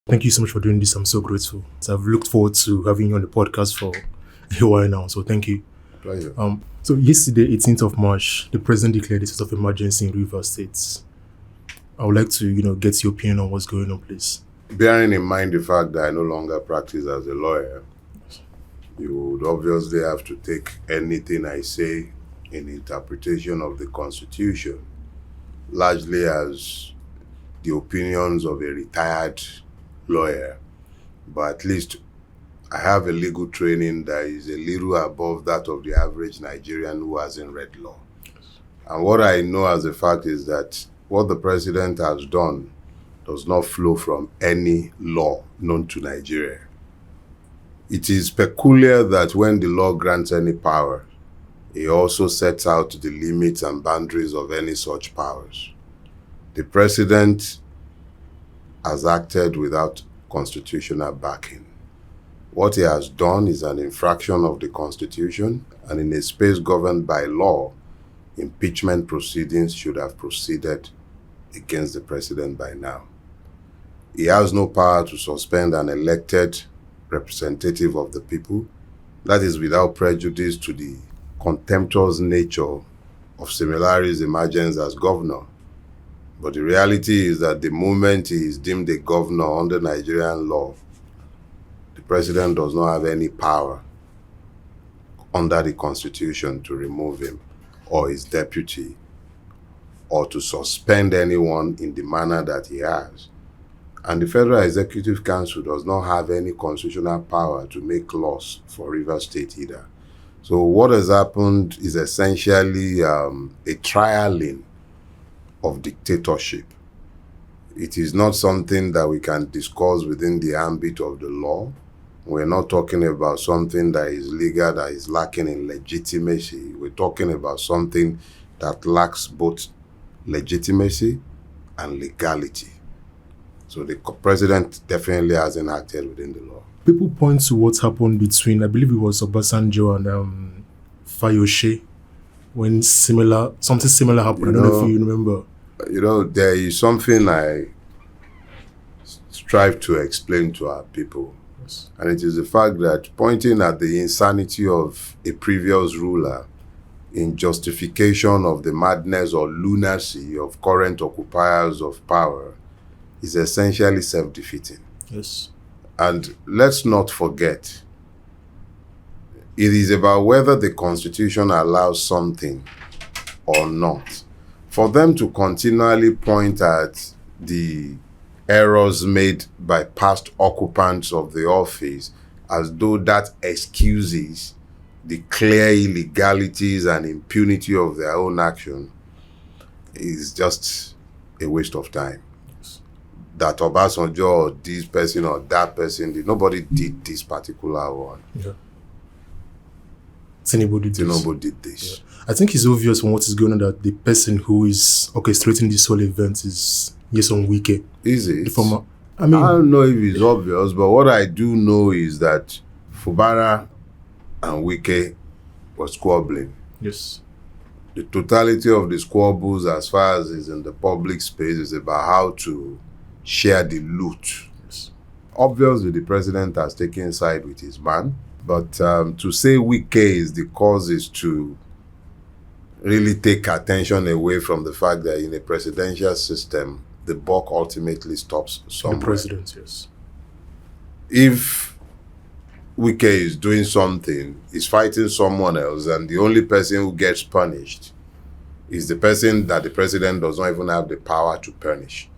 Thank you so much for doing this. I'm so grateful. So I've looked forward to having you on the podcast for a while now. So thank you. Pleasure. So yesterday, 18th of March, the president declared a state of emergency in Rivers State. I would like to, get your opinion on what's going on, please. Bearing in mind the fact that I no longer practice as a lawyer, you would obviously have to take anything I say in interpretation of the Constitution largely as the opinions of a retired lawyer. But at least I have a legal training that is a little above that of the average Nigerian who hasn't read law. And what I know as a fact is that what the president has done does not flow from any law known to Nigeria. It is peculiar that when the law grants any power, it also sets out the limits and boundaries of any such powers. The president has acted without constitutional backing. What he has done is an infraction of the Constitution, and in a space governed by law, impeachment proceedings should have proceeded against the president by now. He has no power to suspend an elected representative of the people. That is without prejudice to the contemptuous nature of Similari's emergence as governor. But the reality is that the moment he is deemed a governor under Nigerian law, the president does not have any power under the Constitution to remove him or his deputy or to suspend anyone in the manner that he has. And the Federal Executive Council does not have any constitutional power to make laws for Rivers State either. So what has happened is essentially a trialing of dictatorship. It is not something that we can discuss within the ambit of the law. We're not talking about something that is legal, that is lacking in legitimacy. We're talking about something that lacks both legitimacy and legality. So the president definitely hasn't acted within the law. People point to what happened between, I believe it was Obasanjo and Fayose, when something similar happened. I don't know if you remember. There is something I strive to explain to our people. Yes. And it is the fact that pointing at the insanity of a previous ruler in justification of the madness or lunacy of current occupiers of power is essentially self-defeating. Yes. And let's not forget, it is about whether the Constitution allows something or not. For them to continually point at the errors made by past occupants of the office as though that excuses the clear illegalities and impunity of their own action is just a waste of time. That Obasanjo or this person or that person did. Nobody did this particular one. Yeah. Tinubu did this. Yeah. I think it's obvious from what is going on that the person who is orchestrating this whole event is Nyesom Wike. Is it? I don't know if it's obvious, but what I do know is that Fubara and Wike were squabbling. Yes. The totality of the squabbles, as far as is in the public space, is about how to share the loot. Yes. Obviously, the president has taken side with his man, but to say Wike is the cause is to really take attention away from the fact that in a presidential system, the buck ultimately stops somewhere. The president, yes. If Wike is doing something, is fighting someone else, and the only person who gets punished is the person that the president does not even have the power to punish.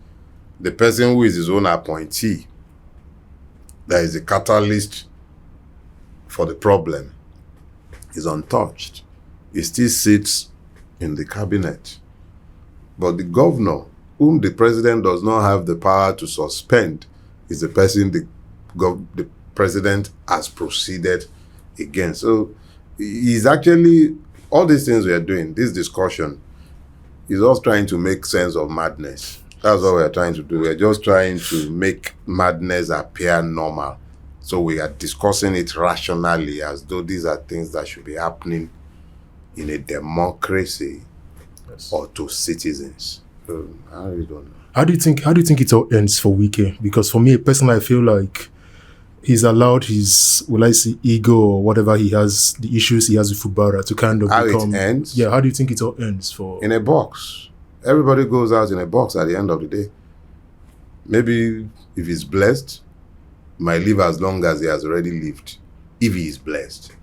The person who is his own appointee, that is the catalyst for the problem, is untouched. He still sits in the cabinet. But the governor, whom the president does not have the power to suspend, is the person the president has proceeded against. So he's actually, all these things we are doing, this discussion, is us trying to make sense of madness. That's what we're trying to do. We're just trying to make madness appear normal. So we are discussing it rationally as though these are things that should be happening in a democracy, Yes. or to citizens. I really don't know. How do you think it all ends for Wike? Because for me personally, I feel like he's allowed his, will I say, ego or whatever he has, the issues he has with Fubara to kind of How become. it ends? Yeah, how do you think it all ends for? In a box. Everybody goes out in a box at the end of the day. Maybe if he's blessed, might live as long as he has already lived, if he is blessed.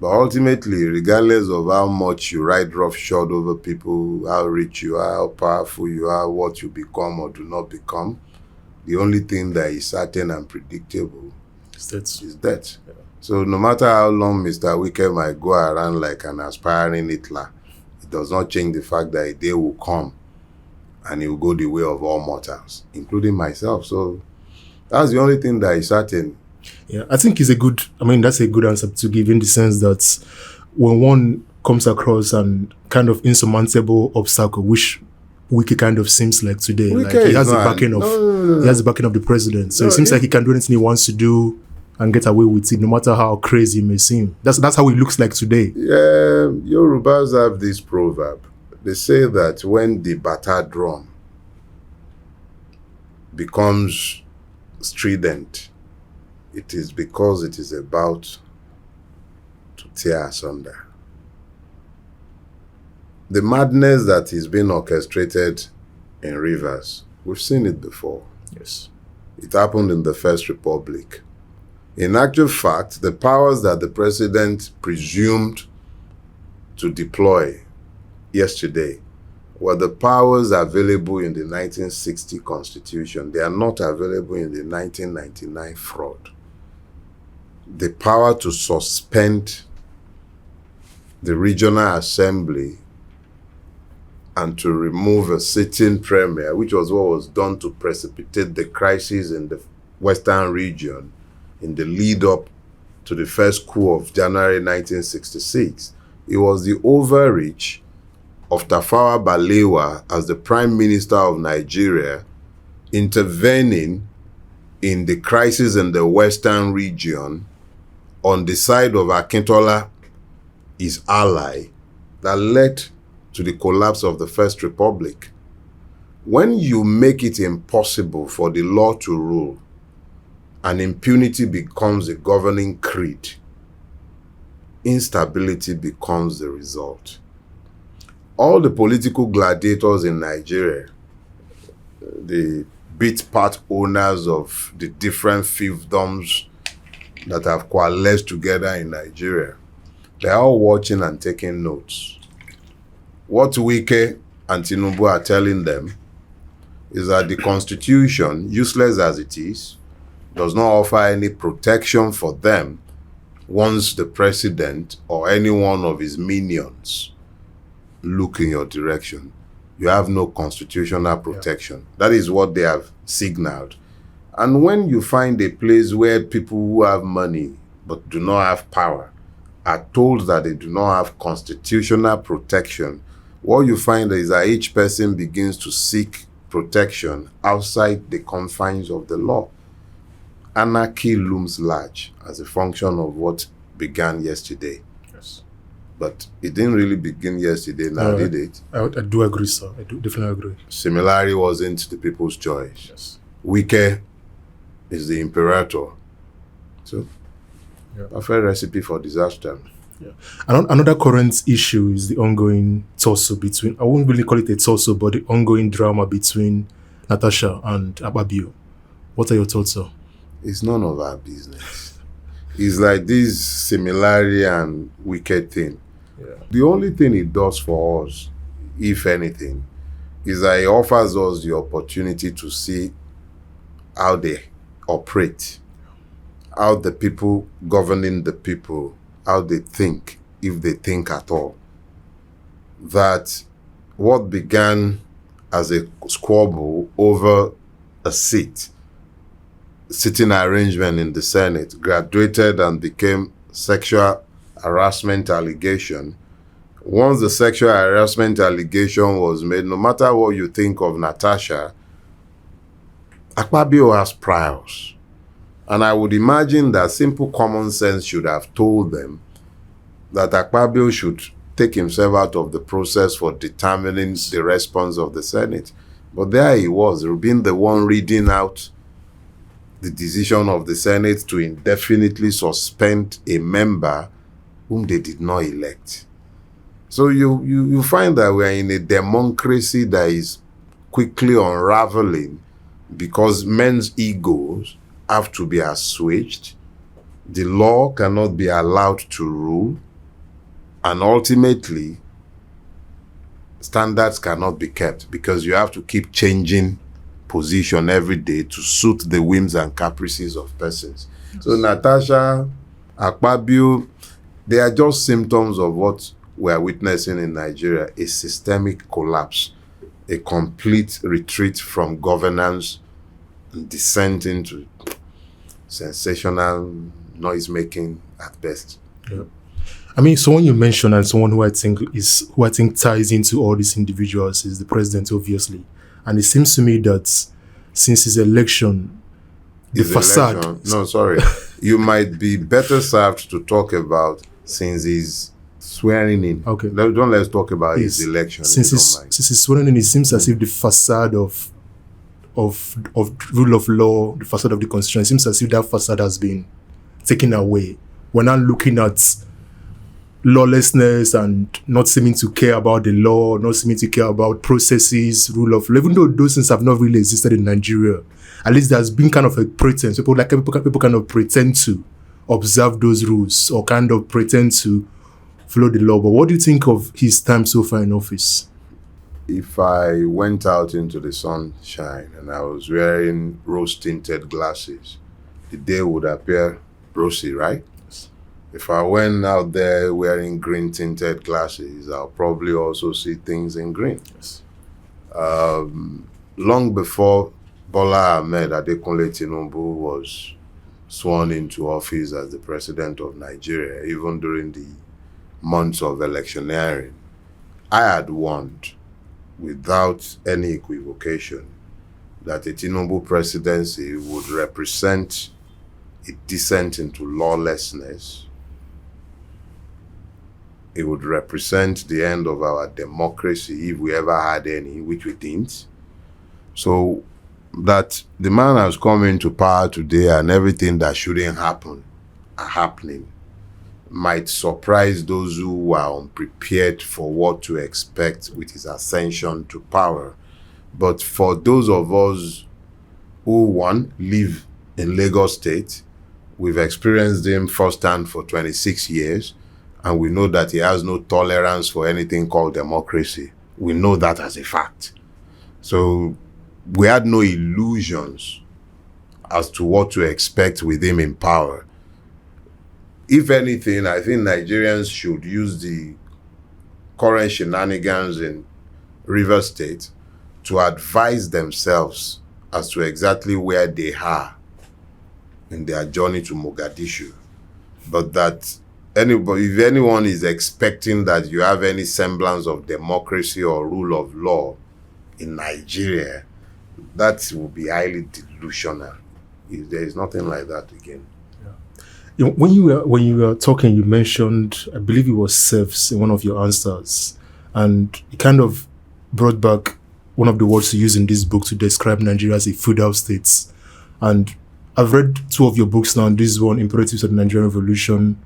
But ultimately, regardless of how much you ride roughshod over people, how rich you are, how powerful you are, what you become or do not become, the only thing that is certain and predictable is death. Yeah. So no matter how long Mr. Wike might go around like an aspiring Hitler, it does not change the fact that a day will come and he will go the way of all mortals, including myself. So that's the only thing that is certain. Yeah, I think that's a good answer to give, in the sense that when one comes across an kind of insurmountable obstacle, which Wike kind of seems like today, Wike like he has no. He has the backing of the president. So it seems like he can do anything he wants to do and get away with it, no matter how crazy it may seem. That's how it looks like today. Yeah, Yorubas have this proverb. They say that when the bata drum becomes strident, it is because it is about to tear asunder. The madness that is being orchestrated in rivers, we've seen it before. Yes. It happened in the First Republic. In actual fact, the powers that the president presumed to deploy yesterday were the powers available in the 1960 Constitution. They are not available in the 1999 fraud. The power to suspend the regional assembly and to remove a sitting premier, which was what was done to precipitate the crisis in the Western region in the lead up to the first coup of January 1966. It was the overreach of Tafawa Balewa as the Prime Minister of Nigeria intervening in the crisis in the Western region on the side of Akintola, his ally, that led to the collapse of the First Republic. When you make it impossible for the law to rule and impunity becomes a governing creed, instability becomes the result. All the political gladiators in Nigeria, the bit part owners of the different fiefdoms that have coalesced together in Nigeria, they're all watching and taking notes. What Wike and Tinubu are telling them is that the Constitution, useless as it is, does not offer any protection for them once the president or any one of his minions look in your direction. You have no constitutional protection. Yeah. That is what they have signaled. And when you find a place where people who have money but do not have power are told that they do not have constitutional protection, what you find is that each person begins to seek protection outside the confines of the law. Anarchy looms large as a function of what began yesterday. Yes. But it didn't really begin yesterday, now did it? I do agree, sir. I do definitely agree. Similarity wasn't the people's choice. Yes. Wike is the imperator. So, a fair recipe for disaster. Yeah. Another current issue is the ongoing tussle between, I won't really call it a tussle, but the ongoing drama between Natasha and Akpabio. What are your thoughts, sir? It's none of our business. It's like this similarity and wicked thing. Yeah. The only thing it does for us, if anything, is that it offers us the opportunity to see how they operate, how the people governing the people, how they think, if they think at all. That what began as a squabble over a sitting arrangement in the Senate graduated and became sexual harassment allegation. Once the sexual harassment allegation was made, no matter what you think of Natasha, Akpabio has priors. And I would imagine that simple common sense should have told them that Akpabio should take himself out of the process for determining the response of the Senate. But there he was, being the one reading out the decision of the Senate to indefinitely suspend a member whom they did not elect. So you find that we are in a democracy that is quickly unraveling because men's egos have to be assuaged. The law cannot be allowed to rule. And ultimately, standards cannot be kept because you have to keep changing position every day to suit the whims and caprices of persons. Yes. So Natasha, Akpabio, they are just symptoms of what we are witnessing in Nigeria, a systemic collapse, a complete retreat from governance and descent into sensational noise-making at best. Yeah. I mean, someone you mentioned and someone who I think ties into all these individuals is the president, obviously. And it seems to me that since his election, the facade... Election. No, sorry. You might be better served to talk about since his swearing in. Okay. Let's talk about his election. Since his swearing in, it seems as if the facade of rule of law, the facade of the constitution, it seems as if that facade has been taken away. We're now looking at lawlessness and not seeming to care about the law, not seeming to care about processes, rule of law, even though those things have not really existed in Nigeria. At least there's been kind of a pretense. People kind of pretend to observe those rules or kind of pretend to follow the law. But what do you think of his time so far in office? If I went out into the sunshine and I was wearing rose-tinted glasses, the day would appear rosy, right? If I went out there wearing green-tinted glasses, I'll probably also see things in green. Yes. Long before Bola Ahmed Adekunle Tinubu was sworn into office as the president of Nigeria, even during the months of electioneering, I had warned without any equivocation that a Tinubu presidency would represent a descent into lawlessness. It would represent the end of our democracy if we ever had any, which we didn't. So that the man has come into power today and everything that shouldn't happen are happening might surprise those who are unprepared for what to expect with his ascension to power. But for those of us who, live in Lagos State, we've experienced him firsthand for 26 years, and we know that he has no tolerance for anything called democracy. We know that as a fact. So we had no illusions as to what to expect with him in power. If anything, I think Nigerians should use the current shenanigans in Rivers State to advise themselves as to exactly where they are in their journey to Mogadishu. But that if anyone is expecting that you have any semblance of democracy or rule of law in Nigeria, that will be highly delusional. There is nothing like that again. When you were talking, you mentioned, I believe it was serfs in one of your answers, and it kind of brought back one of the words you use in this book to describe Nigeria as a feudal state. And I've read two of your books now, and this one, Imperatives of the Nigerian Revolution.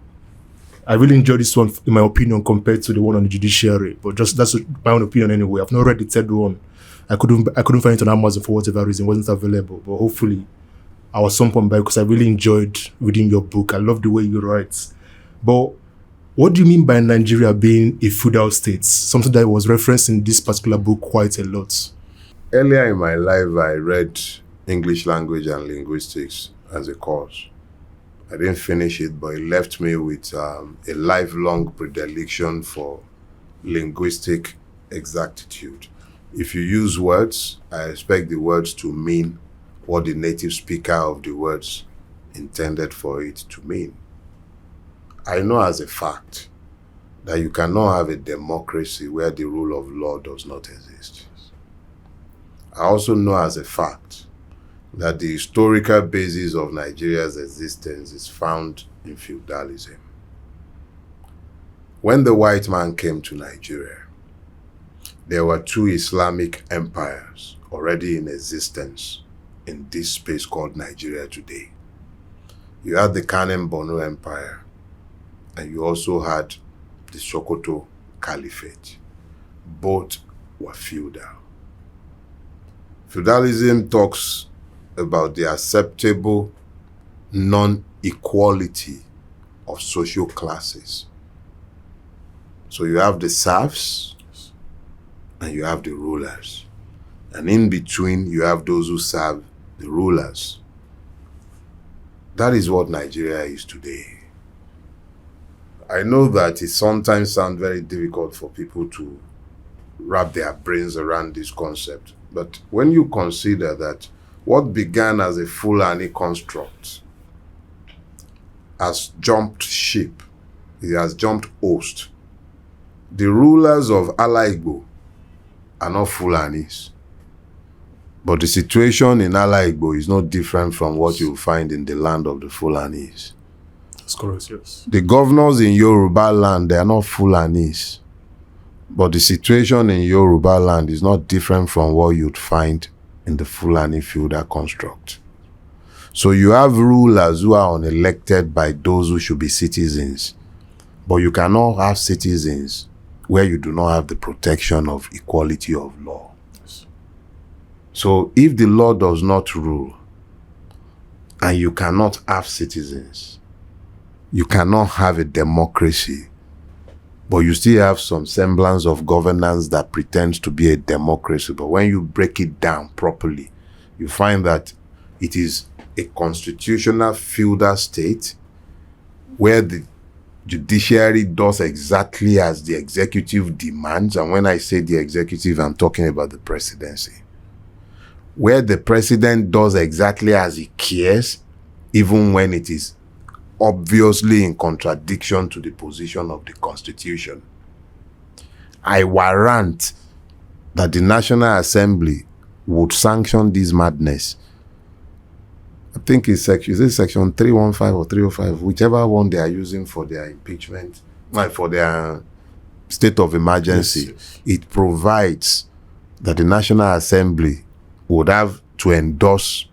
I really enjoyed this one, in my opinion, compared to the one on the judiciary. But just that's my own opinion anyway. I've not read the third one. I couldn't find it on Amazon for whatever reason. It wasn't available. But hopefully I was some point by, because I really enjoyed reading your book. I love the way you write. But what do you mean by Nigeria being a feudal state? Something that was referenced in this particular book quite a lot. Earlier in my life, I read English language and linguistics as a course. I didn't finish it, but it left me with a lifelong predilection for linguistic exactitude. If you use words, I expect the words to mean what the native speaker of the words intended for it to mean. I know as a fact that you cannot have a democracy where the rule of law does not exist. I also know as a fact that the historical basis of Nigeria's existence is found in feudalism. When the white man came to Nigeria, there were two Islamic empires already in existence in this space called Nigeria today. You had the Kanem Borno Empire, and you also had the Sokoto Caliphate. Both were feudal. Feudalism talks about the acceptable non-equality of social classes. So you have the serfs and you have the rulers. And in between, you have those who serve the rulers. That is what Nigeria is today. I know that it sometimes sounds very difficult for people to wrap their brains around this concept. But when you consider that what began as a Fulani construct has jumped ship, it has jumped host. The rulers of Ala Igbo are not Fulanis. But the situation in Ala Igbo is not different from what you find in the land of the Fulanis. That's correct, yes. The governors in Yoruba land, they are not Fulanis. But the situation in Yoruba land is not different from what you'd find in the Fulani feudal construct. So you have rulers who are unelected by those who should be citizens. But you cannot have citizens where you do not have the protection of equality of law. Yes. So if the law does not rule, and you cannot have citizens, you cannot have a democracy, but you still have some semblance of governance that pretends to be a democracy. But when you break it down properly, you find that it is a constitutional feudal state where the judiciary does exactly as the executive demands. And when I say the executive, I'm talking about the presidency. Where the president does exactly as he cares, even when it is obviously in contradiction to the position of the Constitution. I warrant that the National Assembly would sanction this madness. I think it's section 315 or 305, whichever one they are using for their impeachment, for their state of emergency. Yes. It provides that the National Assembly would have to endorse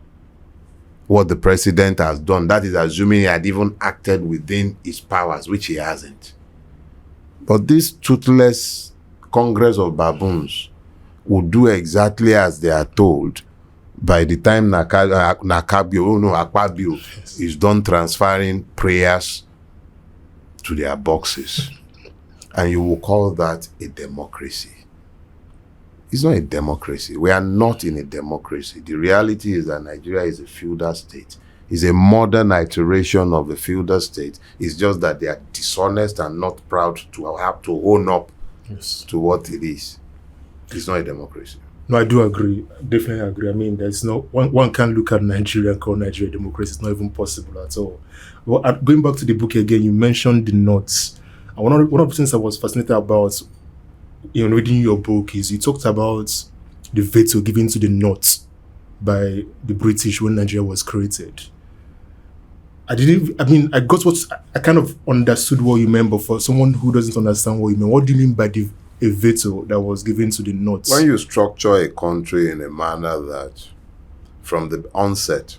what the president has done. That is assuming he had even acted within his powers, which he hasn't. But this toothless Congress of baboons will do exactly as they are told by the time Akpabio is done transferring prayers to their boxes. And you will call that a democracy. It's not a democracy. We are not in a democracy. The reality is that Nigeria is a feudal state. It's a modern iteration of a feudal state. It's just that they are dishonest and not proud to have to own up to what it is. It's not a democracy. No, I do agree. Definitely agree. I mean, there's no one can't look at Nigeria and call Nigeria democracy. It's not even possible at all. Well, going back to the book again, you mentioned the North. And one of the things I was fascinated about reading your book is you talked about the veto given to the North by the British when Nigeria was created. I got what I kind of understood what you meant, but for someone who doesn't understand what you mean, what do you mean by a veto that was given to the North? When you structure a country in a manner that from the onset,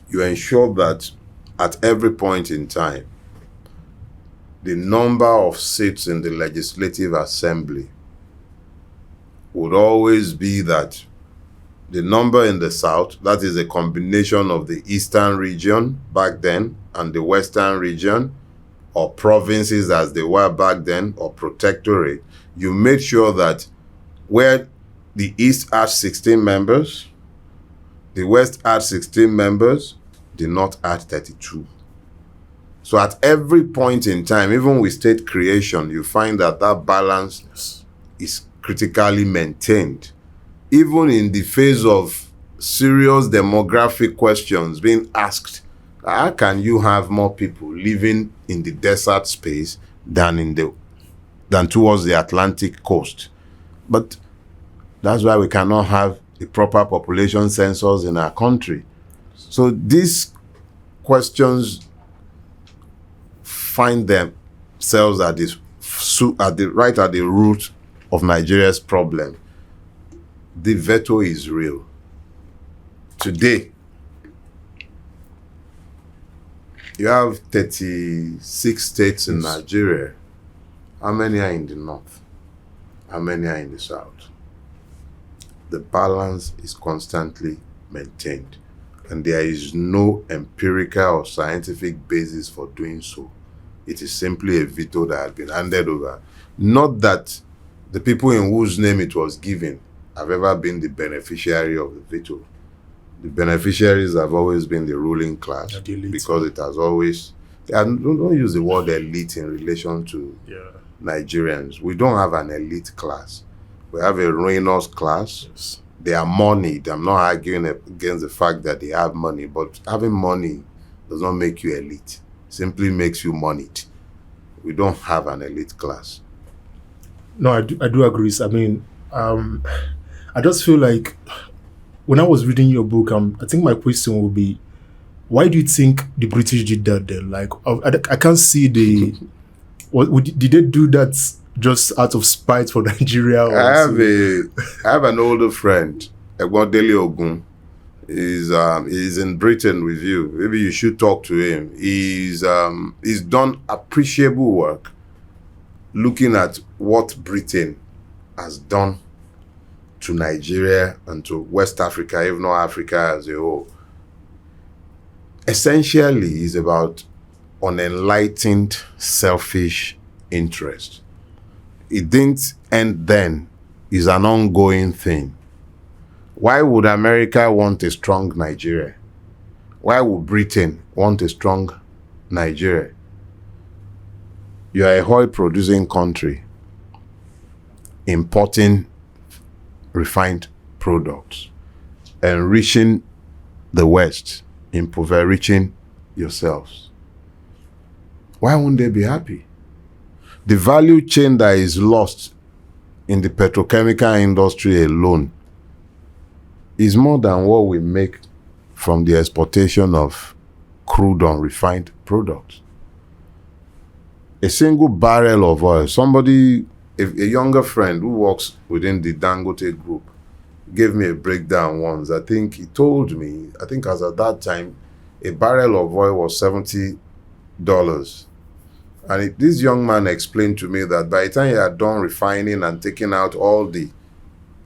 you ensure that at every point in time, the number of seats in the Legislative Assembly would always be that the number in the South, that is a combination of the Eastern region back then and the Western region, or provinces as they were back then, or protectorate, you made sure that where the East had 16 members, the West had 16 members, the North had 32. So at every point in time, even with state creation, you find that that balance is critically maintained. Even in the face of serious demographic questions being asked, how can you have more people living in the desert space than towards the Atlantic coast? But that's why we cannot have a proper population census in our country. So these questions find themselves right at the root of Nigeria's problem, the veto is real. Today, you have 36 states in Nigeria. How many are in the north? How many are in the south? The balance is constantly maintained, and there is no empirical or scientific basis for doing so. It is simply a veto that has been handed over. Not that the people in whose name it was given have ever been the beneficiary of the veto. The beneficiaries have always been the ruling class, because it has always... don't use the word elite in relation to Nigerians. We don't have an elite class. We have a ruinous class. Yes. They are moneyed. I'm not arguing against the fact that they have money, but having money does not make you elite. It simply makes you moneyed. We don't have an elite class. No, I do agree. I mean, I just feel like when I was reading your book, I think my question would be, why do you think the British did that then? Like, I can't see the... did they do that just out of spite for Nigeria? Or I have an older friend, Dele Ogun. He's in Britain with you. Maybe you should talk to him. He's done appreciable work looking at what Britain has done to Nigeria and to West Africa, if not Africa as a whole. Essentially, it's about unenlightened, selfish interest. It didn't end then. It's an ongoing thing. Why would America want a strong Nigeria? Why would Britain want a strong Nigeria? You are a oil-producing country importing refined products, enriching the West, impoverishing yourselves. Why won't they be happy? The value chain that is lost in the petrochemical industry alone is more than what we make from the exportation of crude unrefined products. A single barrel of oil, a younger friend who works within the Dangote group gave me a breakdown once. I think he told me, as at that time, a barrel of oil was $70. And this young man explained to me that by the time he had done refining and taking out all the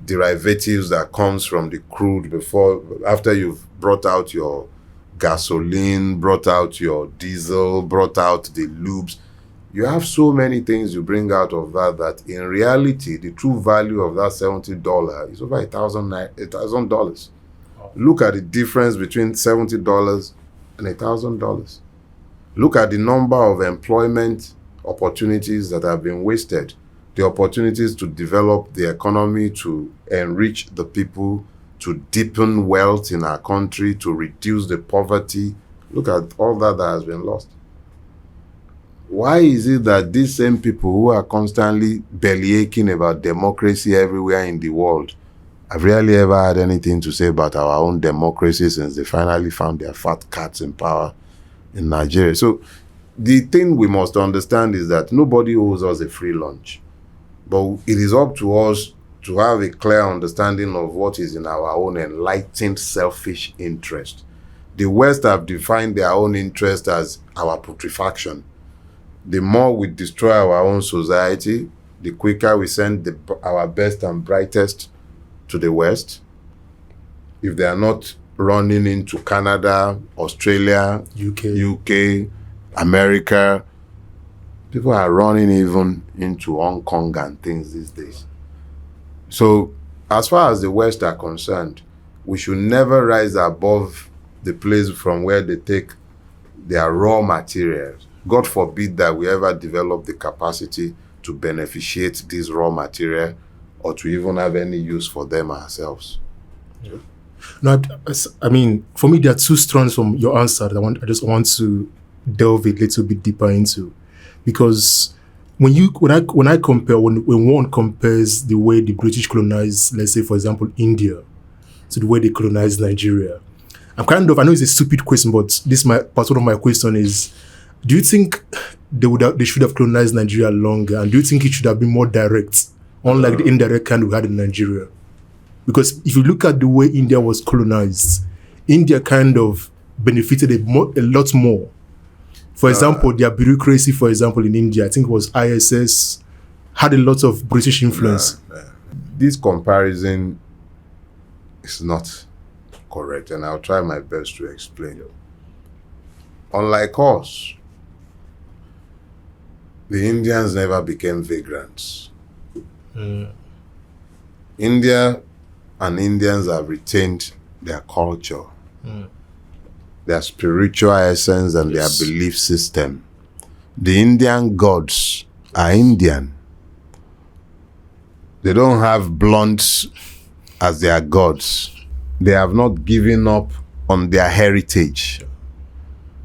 derivatives that comes from the crude after you've brought out your gasoline, brought out your diesel, brought out the lubes, you have so many things you bring out of that in reality, the true value of that $70 is over $1,000. Oh. Look at the difference between $70 and $1,000. Look at the number of employment opportunities that have been wasted, the opportunities to develop the economy, to enrich the people, to deepen wealth in our country, to reduce the poverty. Look at all that has been lost. Why is it that these same people who are constantly bellyaching about democracy everywhere in the world have really ever had anything to say about our own democracy since they finally found their fat cats in power in Nigeria? So the thing we must understand is that nobody owes us a free lunch. But it is up to us to have a clear understanding of what is in our own enlightened, selfish interest. The West have defined their own interest as our putrefaction. The more we destroy our own society, the quicker we send our best and brightest to the West. If they are not running into Canada, Australia, UK, America, people are running even into Hong Kong and things these days. So, as far as the West are concerned, we should never rise above the place from where they take their raw materials. God forbid that we ever develop the capacity to beneficiate this raw material or to even have any use for them ourselves. Yeah. No, I mean, for me, there are two strands from your answer that I just want to delve a little bit deeper into, because when one compares the way the British colonized, let's say, for example, India, to the way they colonized Nigeria, I know it's a stupid question, but part of my question is, do you think they should have colonized Nigeria longer, and do you think it should have been more direct unlike the indirect kind we had in Nigeria. Because if you look at the way India was colonized, India kind of benefited a lot more. For example, their bureaucracy, for example, in India, I think it was ISS, had a lot of British influence. This comparison is not correct, and I'll try my best to explain. Unlike us, the Indians never became vagrants. India and Indians have retained their culture, their spiritual essence, and their belief system. The Indian gods are Indian. They don't have blondes as their gods. They have not given up on their heritage.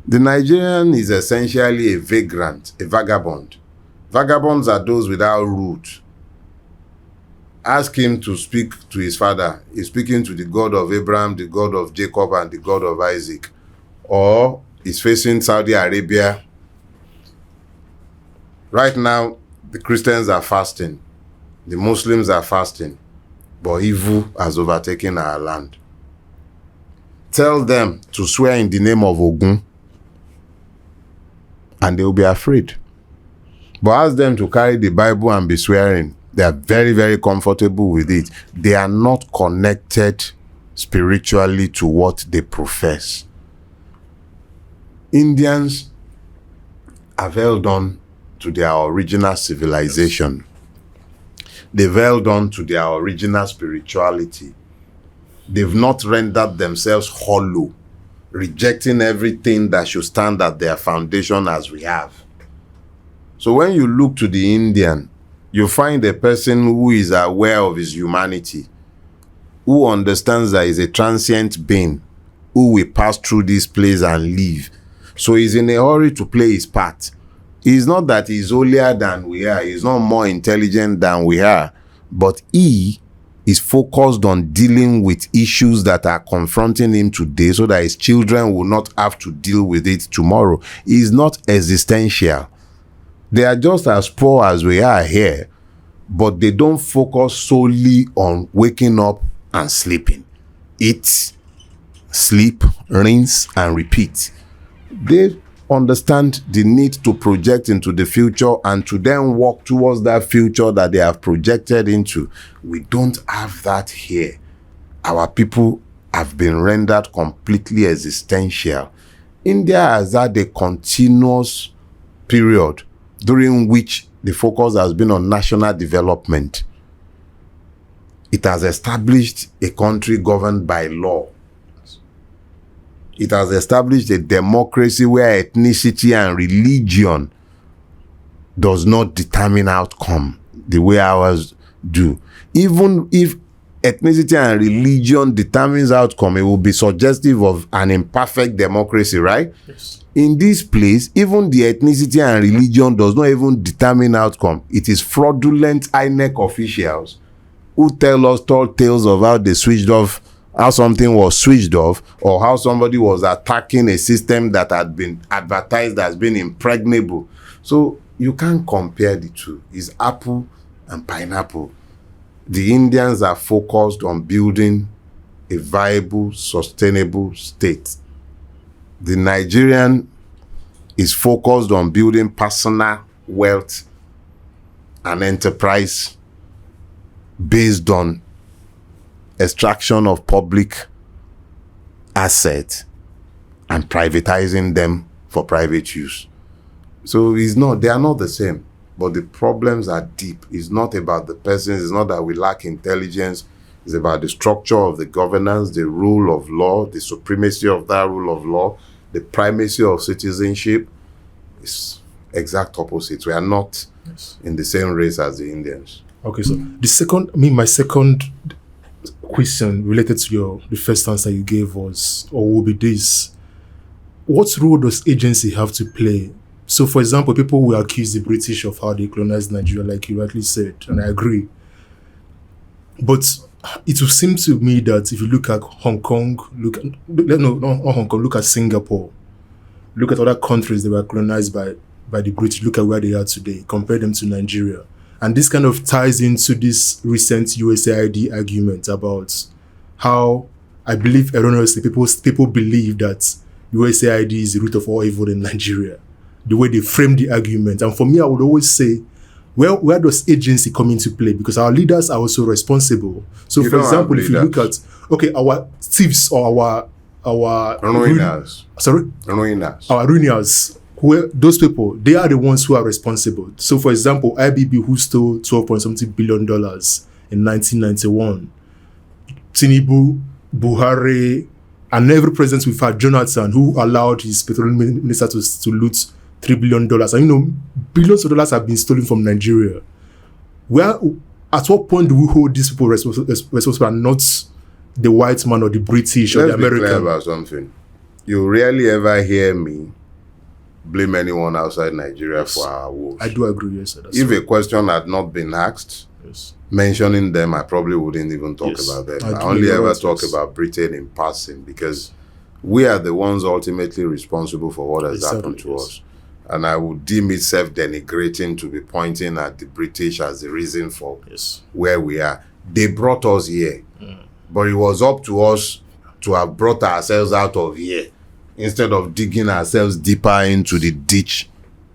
The Nigerian is essentially a vagrant, a vagabond. Vagabonds are those without root. Ask him to speak to his father. He's speaking to the God of Abraham, the God of Jacob, and the God of Isaac. Or he's facing Saudi Arabia. Right now, the Christians are fasting. The Muslims are fasting. But evil has overtaken our land. Tell them to swear in the name of Ogun, and they will be afraid. But ask them to carry the Bible and be swearing. They are very, very comfortable with it. They are not connected spiritually to what they profess. Indians have held on to their original civilization. They've held on to their original spirituality. They've not rendered themselves hollow, rejecting everything that should stand at their foundation as we have. So when you look to the Indian, you find a person who is aware of his humanity, who understands that he's a transient being, who will pass through this place and leave. So he's in a hurry to play his part. It's not that he's holier than we are. He's not more intelligent than we are. But he is focused on dealing with issues that are confronting him today so that his children will not have to deal with it tomorrow. He is not existential. They are just as poor as we are here, but they don't focus solely on waking up and sleeping. Eat, sleep, rinse, and repeat. They understand the need to project into the future and to then walk towards that future that they have projected into. We don't have that here. Our people have been rendered completely existential. India has had a continuous period during which the focus has been on national development. It has established a country governed by law. It has established a democracy where ethnicity and religion does not determine outcome the way ours do. Even if ethnicity and religion determines outcome, it will be suggestive of an imperfect democracy, right? Yes. In this place, even the ethnicity and religion does not even determine outcome. It is fraudulent INEC officials who tell us tall tales of how they switched off, how something was switched off, or how somebody was attacking a system that had been advertised as being impregnable. So you can't compare the two. It's apple and pineapple. The Indians are focused on building a viable, sustainable state. The Nigerian is focused on building personal wealth and enterprise based on extraction of public assets and privatizing them for private use. So they are not the same, but the problems are deep. It's not about the persons, it's not that we lack intelligence, it's about the structure of the governance, the rule of law, the supremacy of that rule of law, the primacy of citizenship. It's exact opposite. We are not in the same race as the Indians. Okay, so my second question related to the first answer you gave will be this: what role does agency have to play? So, for example, people will accuse the British of how they colonized Nigeria, like you rightly said, and I agree. But it will seem to me that if you look at Hong Kong, look at Singapore, look at other countries that were colonized by the British, look at where they are today, compare them to Nigeria. And this kind of ties into this recent USAID argument about how, I believe erroneously, people believe that USAID is the root of all evil in Nigeria, the way they frame the argument. And for me, I would always say, well, where does agency come into play? Because our leaders are also responsible. So, for example, if you look at, our thieves or our ruiners. Our ruiners, those people, they are the ones who are responsible. So, for example, IBB, who stole $12.something billion in 1991, Tinubu, Buhari, and every president we've had, Jonathan, who allowed his petroleum minister to loot $3 billion. And billions of dollars have been stolen from Nigeria. At what point do we hold these people responsible and not the white man or the British or the American? Let's be clear about something. You rarely ever hear me blame anyone outside Nigeria for our woes. I do agree, yes, sir. If a question had not been asked, mentioning them, I probably wouldn't even talk about them. I only ever talk about Britain in passing, because we are the ones ultimately responsible for what has happened to us. And I would deem it self-denigrating to be pointing at the British as the reason for where we are. They brought us here, but it was up to us to have brought ourselves out of here instead of digging ourselves deeper into the ditch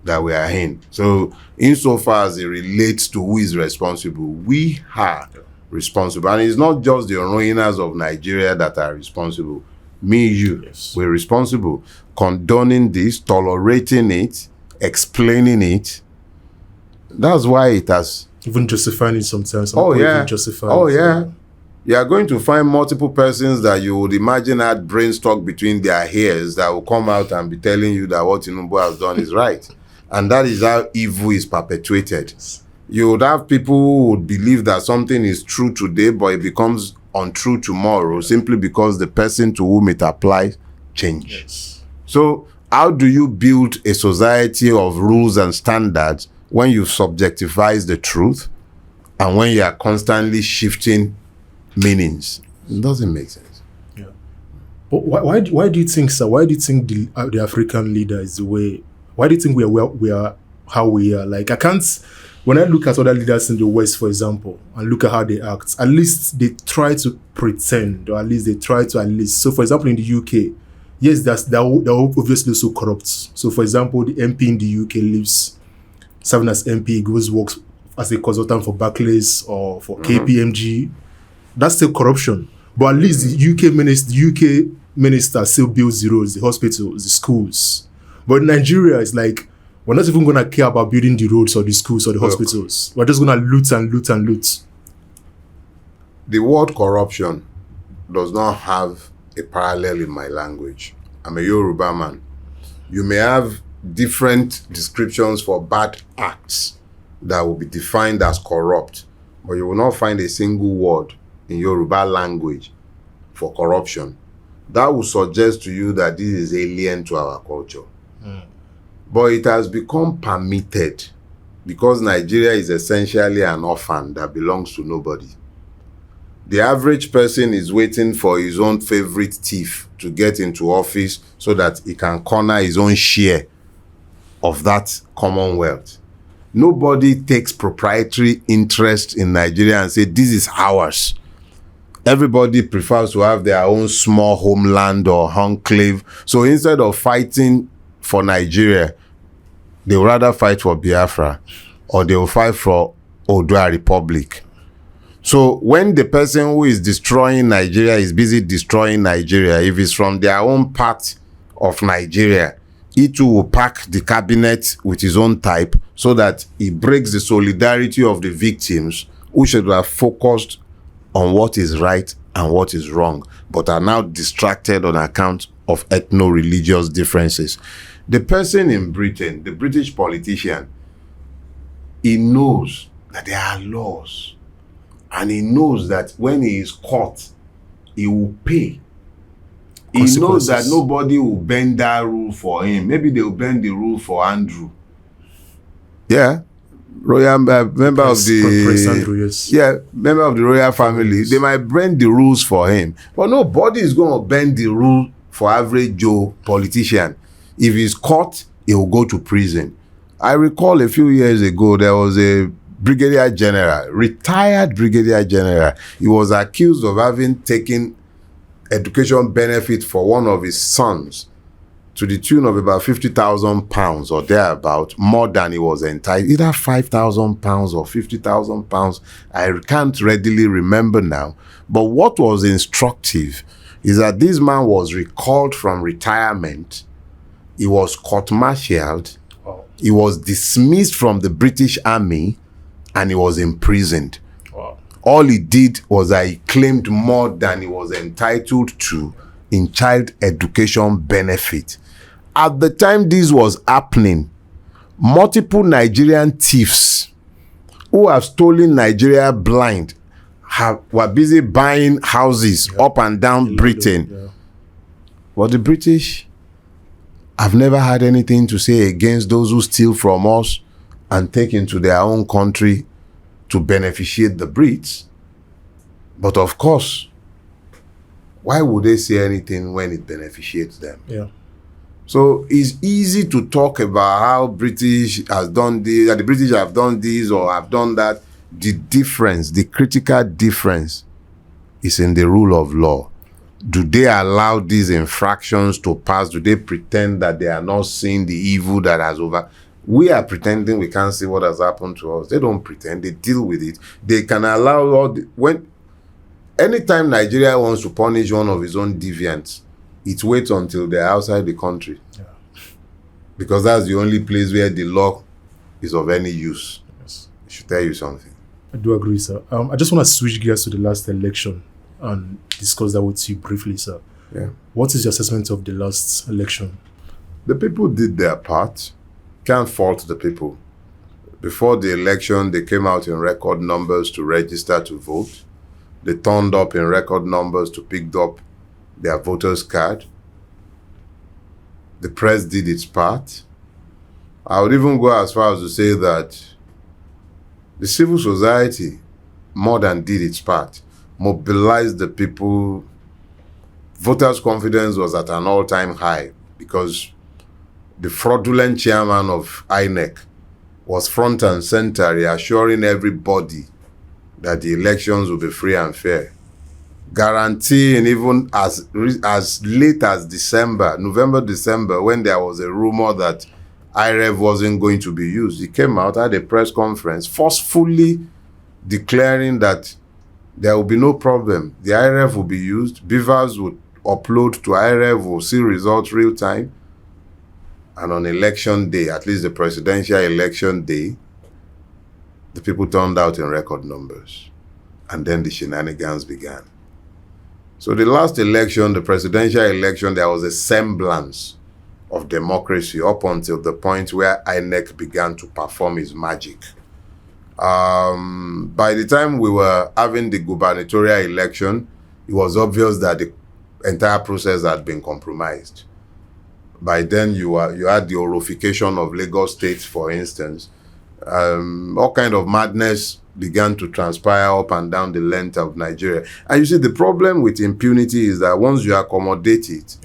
that we are in. So, insofar as it relates to who is responsible, we are responsible. And it's not just the ruiners of Nigeria that are responsible. Me, you, we're responsible. Condoning this, tolerating it, explaining it. That's why it has... Even justifying it sometimes. You are going to find multiple persons that you would imagine had brain stuck between their ears that will come out and be telling you that what Tinubu has done is right. And that is how evil is perpetuated. You would have people who would believe that something is true today, but it becomes untrue tomorrow, simply because the person to whom it applies changes. So how do you build a society of rules and standards when you subjectifies the truth and when you are constantly shifting meanings? It doesn't make sense. Yeah. But why do you think, sir? Why do you think the African leader is the way? Why do you think we are how we are? Like, I can't... When I look at other leaders in the West, for example, and look at how they act, at least they try to pretend, or at least they try to So, for example, in the UK, yes, they're obviously so corrupt. So, for example, the MP in the UK lives, serving as MP, works as a consultant for Barclays or for KPMG. That's still corruption. But at least the UK minister still builds the roads, the hospitals, the schools. But in Nigeria, it's like, we're not even going to care about building the roads or the schools or the hospitals. We're just going to loot and loot and loot. The word corruption does not have a parallel in my language. I'm a Yoruba man. You may have different descriptions for bad acts that will be defined as corrupt, but you will not find a single word in Yoruba language for corruption. That will suggest to you that this is alien to our culture. But it has become permitted because Nigeria is essentially an orphan that belongs to nobody. The average person is waiting for his own favorite thief to get into office so that he can corner his own share of that commonwealth. Nobody takes proprietary interest in Nigeria and say, this is ours. Everybody prefers to have their own small homeland or enclave. So instead of fighting for Nigeria, they will rather fight for Biafra, or they will fight for Odua Republic. So when the person who is destroying Nigeria is busy destroying Nigeria, if it's from their own part of Nigeria, he too will pack the cabinet with his own type so that he breaks the solidarity of the victims who should have focused on what is right and what is wrong, but are now distracted on account of ethno-religious differences. The person in Britain, the British politician, he knows that there are laws, and he knows that when he is caught, he will pay. He knows that nobody will bend that rule for him. Maybe they will bend the rule for Andrew. Yeah. Royal member of the Andrew, yes. Yeah, member of the royal family. Yes. They might bend the rules for him, but nobody is going to bend the rule for average Joe politician. If he's caught, he will go to prison. I recall a few years ago there was a brigadier general, retired brigadier general. He was accused of having taken education benefit for one of his sons to the tune of about £50,000 or thereabout, more than he was entitled, either £5,000 or £50,000. I can't readily remember now. But what was instructive is that this man was recalled from retirement. He was court-martialed. Wow. He was dismissed from the British Army, and he was imprisoned. Wow. All he did was that he claimed more than he was entitled to in child education benefit. At the time this was happening, multiple Nigerian thieves who have stolen Nigeria blind were busy buying houses up and down Britain. Yeah. But the British have never had anything to say against those who steal from us and take into their own country to beneficiate the Brits. But of course, why would they say anything when it beneficiates them? Yeah. So it's easy to talk about how British has done this, that the British have done this or have done that. The difference, the critical difference, is in the rule of law. Do they allow these infractions to pass? Do they pretend that they are not seeing the evil that has over? We are pretending we can't see what has happened to us. They don't pretend. They deal with it. They can allow anytime Nigeria wants to punish one of its own deviants, it waits until they're outside the country. Yeah. Because that's the only place where the law is of any use. Yes. It should tell you something. I do agree, sir. I just want to switch gears to the last election and discuss that with you briefly, sir. Yeah. What is your assessment of the last election? The people did their part. Can't fault the people. Before the election, they came out in record numbers to register to vote. They turned up in record numbers to pick up their voters' card. The press did its part. I would even go as far as to say that the civil society more than did its part, mobilized the people. Voters' confidence was at an all-time high because the fraudulent chairman of INEC was front and center, reassuring everybody that the elections will be free and fair, guaranteeing even as late as November, December, when there was a rumor that IREV wasn't going to be used. He came out at a press conference forcefully declaring that there will be no problem. The IREV will be used. Beavers would upload to IREV, will see results real time. And on election day, at least the presidential election day, the people turned out in record numbers. And then the shenanigans began. So the last election, the presidential election, there was a semblance of democracy up until the point where INEC began to perform its magic. By the time we were having the gubernatorial election, it was obvious that the entire process had been compromised. By then, you had the orification of Lagos State, for instance. All kind of madness began to transpire up and down the length of Nigeria. And you see, the problem with impunity is that once you accommodate it,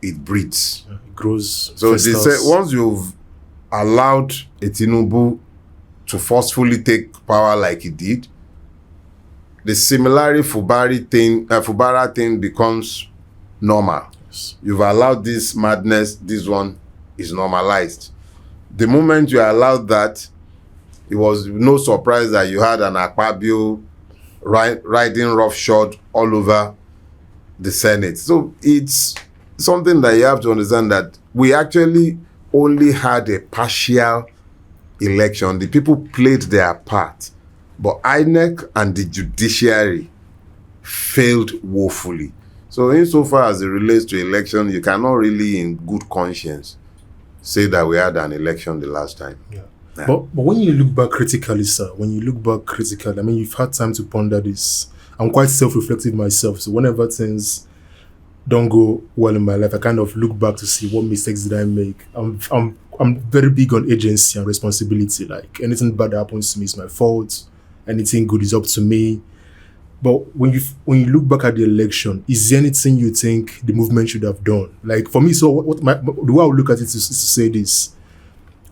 it breeds. Yeah, it grows. So they say once you've allowed a Tinubu to forcefully take power like he did, the similarly Fubara thing becomes normal. Yes. You've allowed this madness, this one is normalized. The moment you allowed that, it was no surprise that you had an Akpabio riding roughshod all over the Senate. So it's something that you have to understand, that we actually only had a partial election. The people played their part, but INEC and the judiciary failed woefully. So insofar as it relates to election, you cannot really in good conscience say that we had an election the last time. Yeah. But when you look back critically, sir, I mean, you've had time to ponder this. I'm quite self-reflective myself. So whenever things don't go well in my life, I kind of look back to see what mistakes did I make. I'm very big on agency and responsibility. Like, anything bad that happens to me is my fault. Anything good is up to me. But when you look back at the election, is there anything you think the movement should have done? Like, for me, so the way I would look at it is to say this: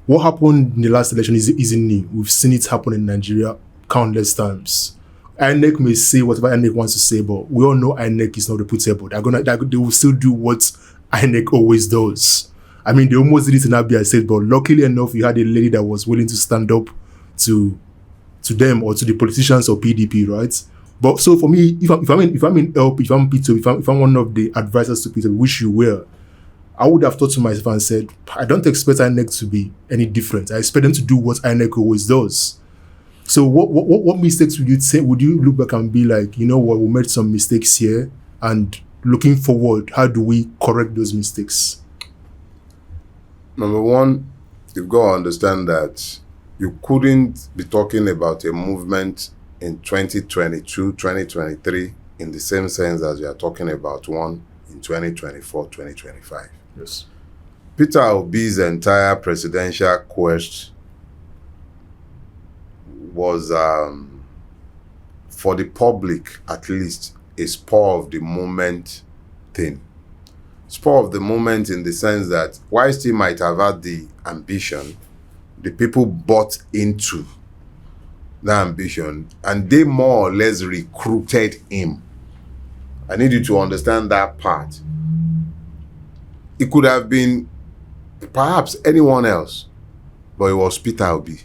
what happened in the last election isn't new. We've seen it happen in Nigeria countless times. INEC may say whatever INEC wants to say, but we all know INEC is not reputable. They will still do what INEC always does. I mean, they almost did it in Abia State, but luckily enough, you had a lady that was willing to stand up to them or to the politicians of PDP, right? But so for me, if I'm in LP, if I'm P2, if I'm one of the advisors to P2, which you were, I would have thought to myself and said, I don't expect INEC to be any different. I expect them to do what INEC always does. So what mistakes would you say? Would you look back and be like, you know what, we made some mistakes here, and looking forward, how do we correct those mistakes? Number one, you've got to understand that you couldn't be talking about a movement in 2022, 2023 in the same sense as you are talking about one in 2024, 2025. Yes. Peter Obi's entire presidential quest was, for the public at least, a spur of the moment thing. Spur of the moment in the sense that whilst he might have had the ambition, the people bought into the ambition and they more or less recruited him. I need you to understand that part. It could have been perhaps anyone else, but it was Peter Obi.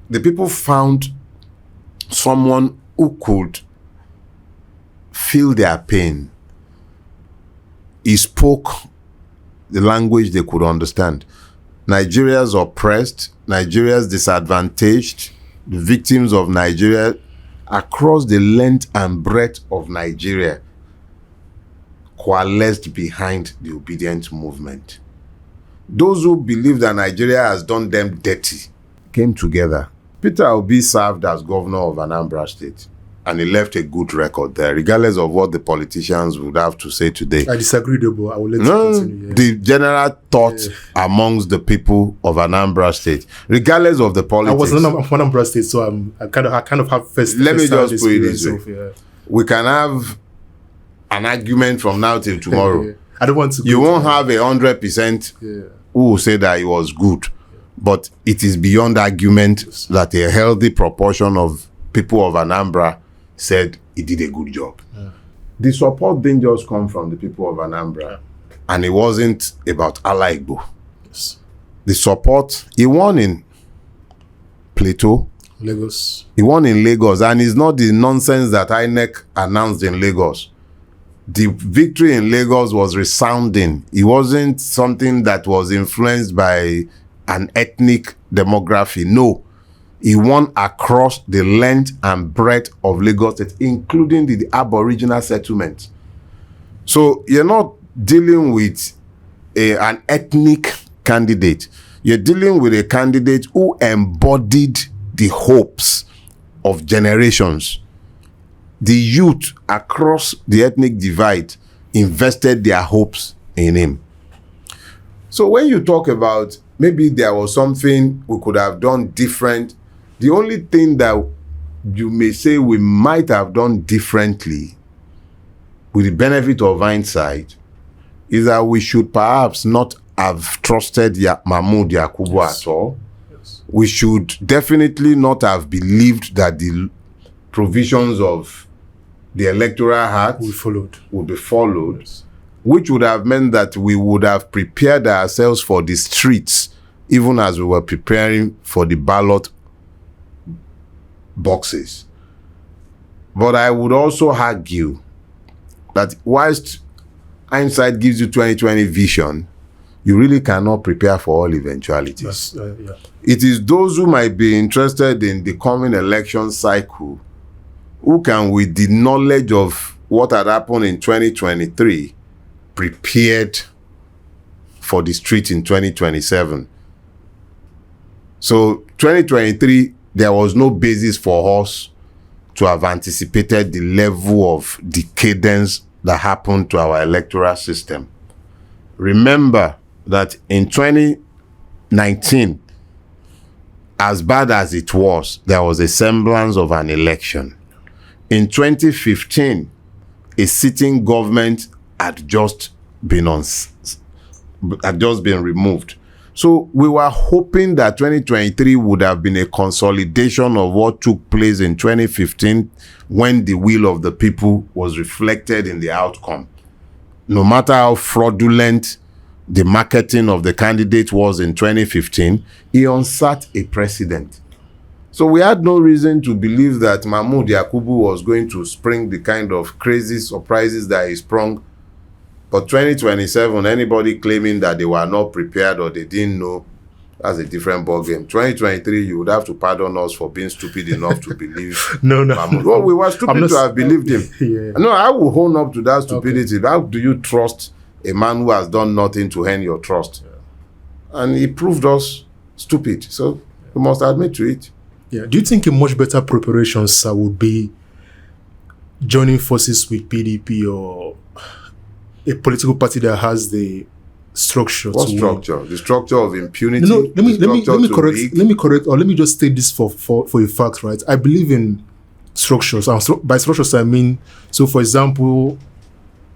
The people found someone who could feel their pain. He spoke the language they could understand. Nigeria's oppressed, Nigeria's disadvantaged, the victims of Nigeria across the length and breadth of Nigeria coalesced behind the obedient movement. Those who believe that Nigeria has done them dirty came together. Peter Obi served as governor of Anambra State, and he left a good record there, regardless of what the politicians would have to say today. I disagree, though, I will let you continue. Yeah. The general thought amongst the people of Anambra State, regardless of the politics. I was on Anambra State, so I kind of have first. Let me just put it this way: yeah. We can have an argument from now till tomorrow. Yeah. I don't want to. You won't have 100% who will say that it was good, but it is beyond argument that a healthy proportion of people of Anambra said he did a good job. Yeah. The support didn't just come from the people of Anambra, and it wasn't about Ala Igbo. Yes. The support, he won in Plateau, Lagos. He won in Lagos, and it's not the nonsense that INEC announced in Lagos. The victory in Lagos was resounding. It wasn't something that was influenced by an ethnic demography. No. He won across the length and breadth of Lagos State, including the Aboriginal settlement. So you're not dealing with an ethnic candidate. You're dealing with a candidate who embodied the hopes of generations. The youth across the ethnic divide invested their hopes in him. So when you talk about maybe there was something we could have done different, the only thing that you may say we might have done differently with the benefit of hindsight is that we should perhaps not have trusted Mahmoud Yakubu at all. Yes. We should definitely not have believed that the provisions of the Electoral Act would be followed, yes, which would have meant that we would have prepared ourselves for the streets even as we were preparing for the ballot boxes. But I would also argue that whilst hindsight gives you 2020 vision, you really cannot prepare for all eventualities. It is those who might be interested in the coming election cycle who can, with the knowledge of what had happened in 2023, prepared for the street in 2027. So 2023, there was no basis for us to have anticipated the level of decadence that happened to our electoral system. Remember that in 2019, as bad as it was, there was a semblance of an election. In 2015, a sitting government had just been removed. So we were hoping that 2023 would have been a consolidation of what took place in 2015 when the will of the people was reflected in the outcome. No matter how fraudulent the marketing of the candidate was in 2015, he unsat a precedent. So we had no reason to believe that Mahmoud Yakubu was going to spring the kind of crazy surprises that he sprung. But 2027, anybody claiming that they were not prepared or they didn't know, that's a different ballgame. 2023, you would have to pardon us for being stupid enough to believe Mahmoud. Well, we were stupid to have believed him. Yeah. No, I will hold up to that stupidity. Okay. How do you trust a man who has done nothing to earn your trust? Yeah. And he proved us stupid. So we must admit to it. Yeah. Do you think a much better preparation, sir, would be joining forces with PDP or a political party that has the structure? What structure? Win? The structure of impunity? No, let me correct, or let me just state this for a fact, right? I believe in structures. By structures, I mean, so for example,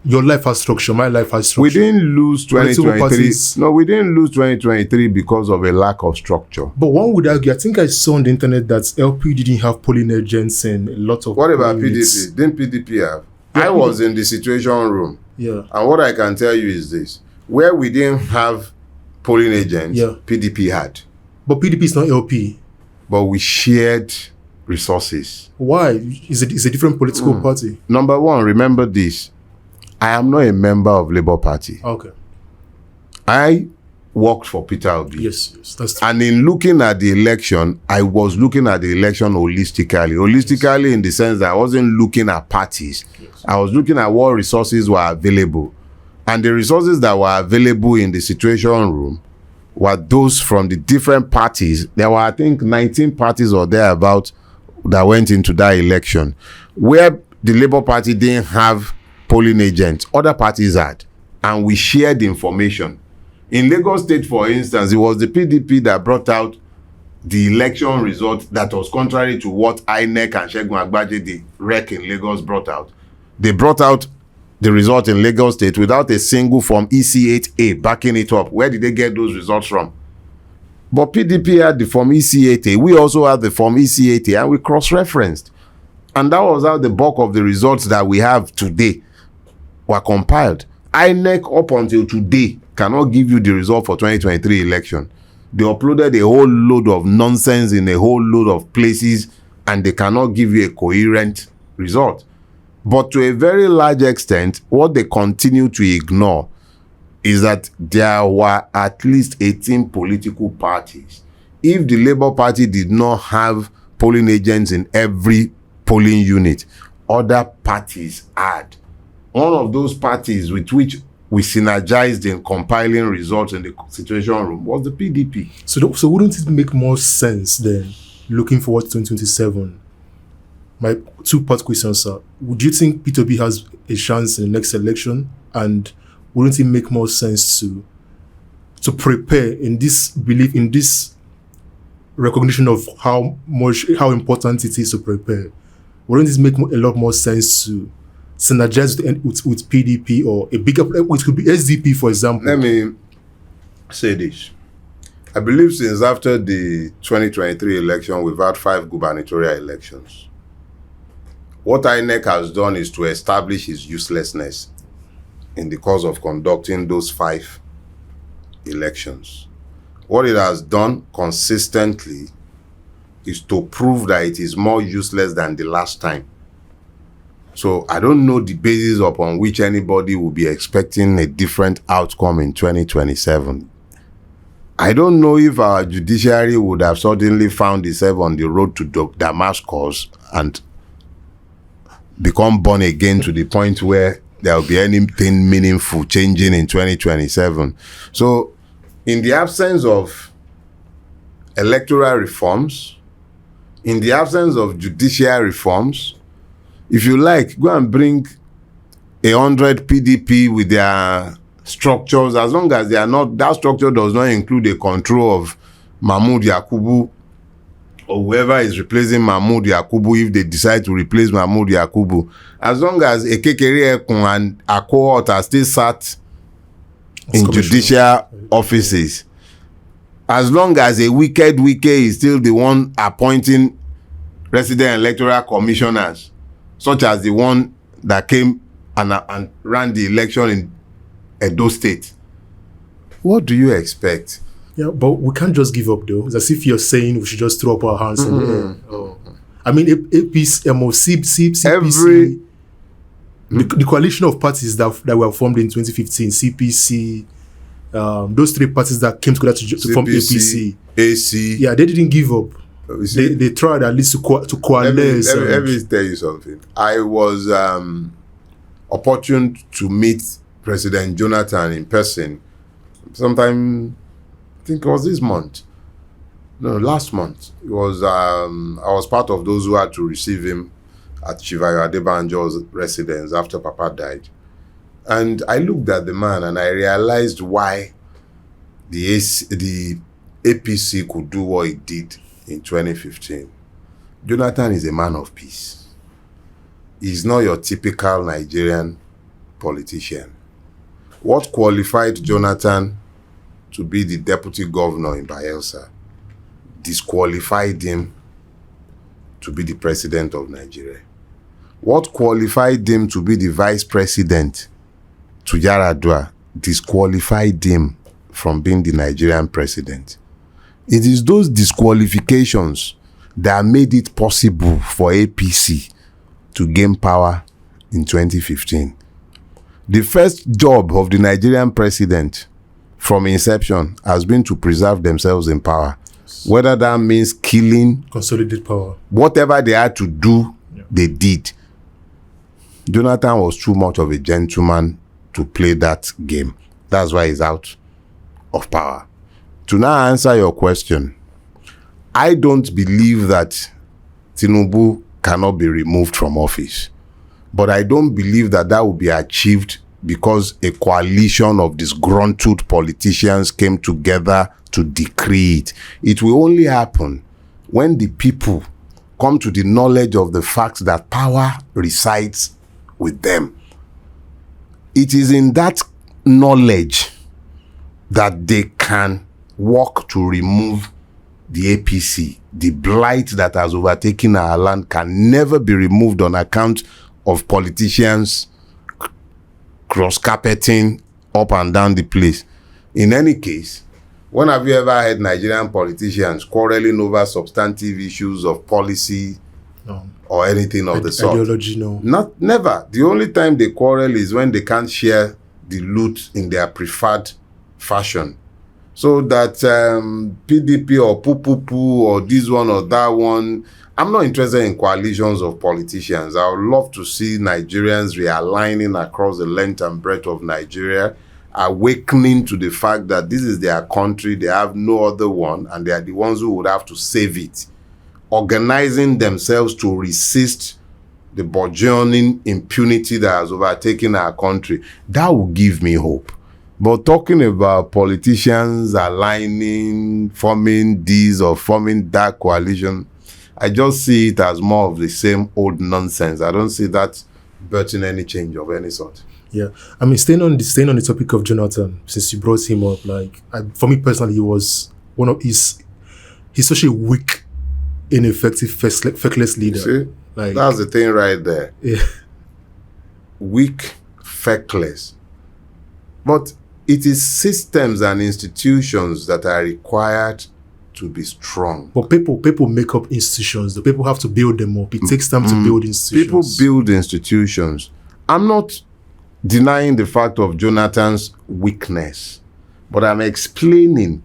your life has structure, my life has structure. We didn't lose 2023. No, we didn't lose 2023 because of a lack of structure. But one would argue, I think I saw on the internet that LP didn't have polling agents and a lot of... What about PDP? Didn't PDP have? Yeah, I was in the situation room. Yeah. And what I can tell you is this. Where we didn't have polling agents, yeah, PDP had. But PDP is not LP. But we shared resources. Why? It's a different political party. Number one, remember this. I am not a member of Labour Party. Okay. I worked for Peter Obi. Yes, that's true. And in looking at the election, I was looking at the election holistically. Holistically, yes, in the sense that I wasn't looking at parties. Yes. I was looking at what resources were available. And the resources that were available in the situation room were those from the different parties. There were, I think, 19 parties or thereabout that went into that election. Where the Labour Party didn't have polling agents, other parties had. And we shared information. In Lagos State, for instance, it was the PDP that brought out the election result that was contrary to what INEC and Segun Agbaje, the REC in Lagos, brought out. They brought out the result in Lagos State without a single Form EC8A backing it up. Where did they get those results from? But PDP had the Form EC8A. We also had the Form EC8A, and we cross-referenced. And that was how the bulk of the results that we have today were compiled. INEC, up until today, cannot give you the result for 2023 election. They uploaded a whole load of nonsense in a whole load of places, and they cannot give you a coherent result. But to a very large extent, what they continue to ignore is that there were at least 18 political parties. If the Labour Party did not have polling agents in every polling unit, other parties had. One of those parties with which we synergized in compiling results in the situation room was the PDP. So wouldn't it make more sense then, looking forward to 2027? My two-part question, sir. Would you think P2B has a chance in the next election? And wouldn't it make more sense to prepare in this belief, in this recognition of how important it is to prepare? Wouldn't it make a lot more sense to synergize with PDP or a bigger, it could be SDP, for example? Let me say this. I believe since after the 2023 election, we've had 5 gubernatorial elections. What INEC has done is to establish its uselessness in the course of conducting those 5 elections. What it has done consistently is to prove that it is more useless than the last time. So I don't know the basis upon which anybody will be expecting a different outcome in 2027. I don't know if our judiciary would have suddenly found itself on the road to Damascus and become born again to the point where there will be anything meaningful changing in 2027. So in the absence of electoral reforms, in the absence of judicial reforms, if you like, go and bring 100 PDP with their structures, as long as they are not, that structure does not include a control of Mahmoud Yakubu or whoever is replacing Mahmoud Yakubu, if they decide to replace Mahmoud Yakubu, as long as Ekekere Ekun and a cohort are still sat in judicial offices, As long as a wicked Wike is still the one appointing resident electoral commissioners, such as the one that came and ran the election in Edo State, what do you expect? Yeah, but we can't just give up though. It's as if you're saying we should just throw up our hands in the air. Oh. I mean, CPC, the coalition of parties that were formed in 2015, CPC, those three parties that came together to form APC, AC. Yeah, they didn't give up. They tried at least to coalesce. Let me tell you something. I was opportune to meet President Jonathan in person sometime, I think it was this month. No, last month. It was I was part of those who had to receive him at Chivayo Adebanjo's residence after Papa died. And I looked at the man and I realized why the APC could do what it did in 2015. Jonathan is a man of peace. He's not your typical Nigerian politician. What qualified Jonathan to be the deputy governor in Bayelsa disqualified him to be the president of Nigeria. What qualified him to be the vice president to Yaradua disqualified him from being the Nigerian president. It is those disqualifications that made it possible for APC to gain power in 2015. The first job of the Nigerian president from inception has been to preserve themselves in power. Whether that means killing, consolidate power, whatever they had to do, they did. Jonathan was too much of a gentleman to play that game. That's why he's out of power. To now answer your question, I don't believe that Tinubu cannot be removed from office. But I don't believe that will be achieved because a coalition of disgruntled politicians came together to decree it. It will only happen when the people come to the knowledge of the fact that power resides with them. It is in that knowledge that they can work to remove the APC. The blight that has overtaken our land can never be removed on account of politicians cross-carpeting up and down the place. In any case, when have you ever heard Nigerian politicians quarreling over substantive issues of policy or anything of the sort? Ideology, no. Never. The only time they quarrel is when they can't share the loot in their preferred fashion. So that PDP or Pupupu or this one or that one, I'm not interested in coalitions of politicians. I would love to see Nigerians realigning across the length and breadth of Nigeria, awakening to the fact that this is their country, they have no other one, and they are the ones who would have to save it. Organizing themselves to resist the burgeoning impunity that has overtaken our country. That will give me hope. But talking about politicians aligning, forming this or forming that coalition, I just see it as more of the same old nonsense. I don't see that birthing any change of any sort. Yeah, I mean, staying on the topic of Jonathan, since you brought him up, like for me personally, he was one of he's such a weak, ineffective, feckless leader. See, like, that's the thing right there. Yeah. Weak, feckless. But it is systems and institutions that are required to be strong. But people make up institutions. The people have to build them up. It takes time to build institutions. People build institutions. I'm not denying the fact of Jonathan's weakness, but I'm explaining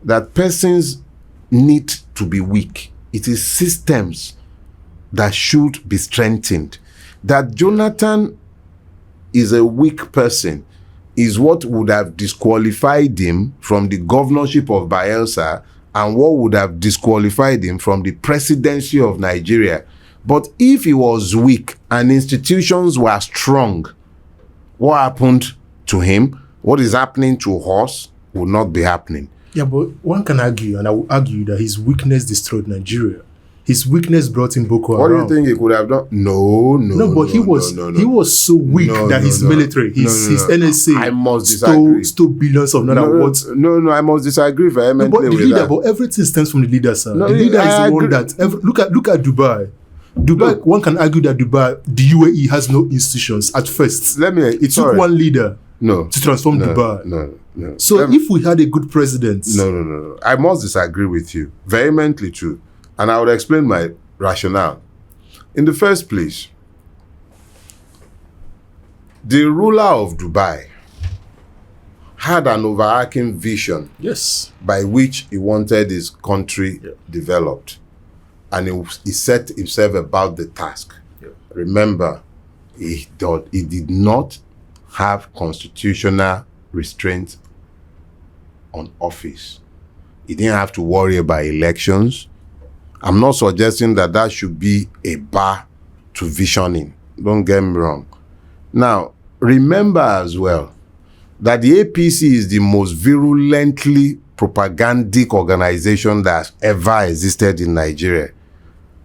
that persons need to be weak. It is systems that should be strengthened. That Jonathan is a weak person is what would have disqualified him from the governorship of Bayelsa and what would have disqualified him from the presidency of Nigeria. But if he was weak and institutions were strong, what happened to him, what is happening to us, will not be happening. Yeah, but one can argue, and I will argue, that his weakness destroyed Nigeria. His weakness brought him Boko What Haram. do you think he could have done? No, but he was so weak that his military, his NSA I must disagree. stole billions of naira. No, I must disagree vehemently But the with leader, that. but everything stems from the leader, sir. No, the leader I is the one agree. that look at Dubai. Dubai, one can argue that Dubai, the UAE has no institutions at first. It took one leader to transform Dubai. No. So if we had a good president. No. I must disagree with you. Vehemently true. And I would explain my rationale. In the first place, the ruler of Dubai had an overarching vision by which he wanted his country developed. And he set himself about the task. Yeah. Remember, he did not have constitutional restraint on office. He didn't have to worry about elections. I'm not suggesting that should be a bar to visioning. Don't get me wrong. Now, remember as well that the APC is the most virulently propagandic organization that has ever existed in Nigeria.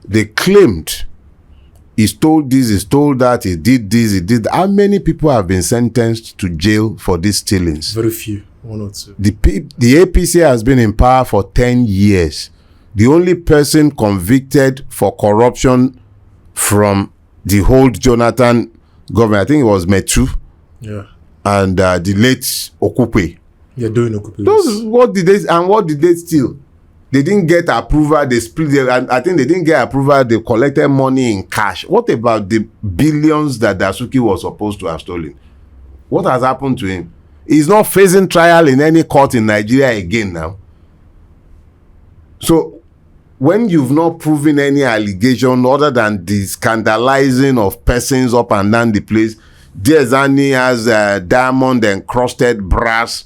They claimed he stole this, he stole that, he did this, he did that. How many people have been sentenced to jail for these stealings? Very few, 1 or 2. The APC has been in power for 10 years. The only person convicted for corruption from the whole Jonathan government, I think it was Metu, and the late Okupe. They're doing Okupe. What did they steal? They didn't get approval. They split it. I think they didn't get approval. They collected money in cash. What about the billions that Dasuki was supposed to have stolen? What has happened to him? He's not facing trial in any court in Nigeria again now. So, when you've not proven any allegation other than the scandalizing of persons up and down the place, Diezani has diamond encrusted brass.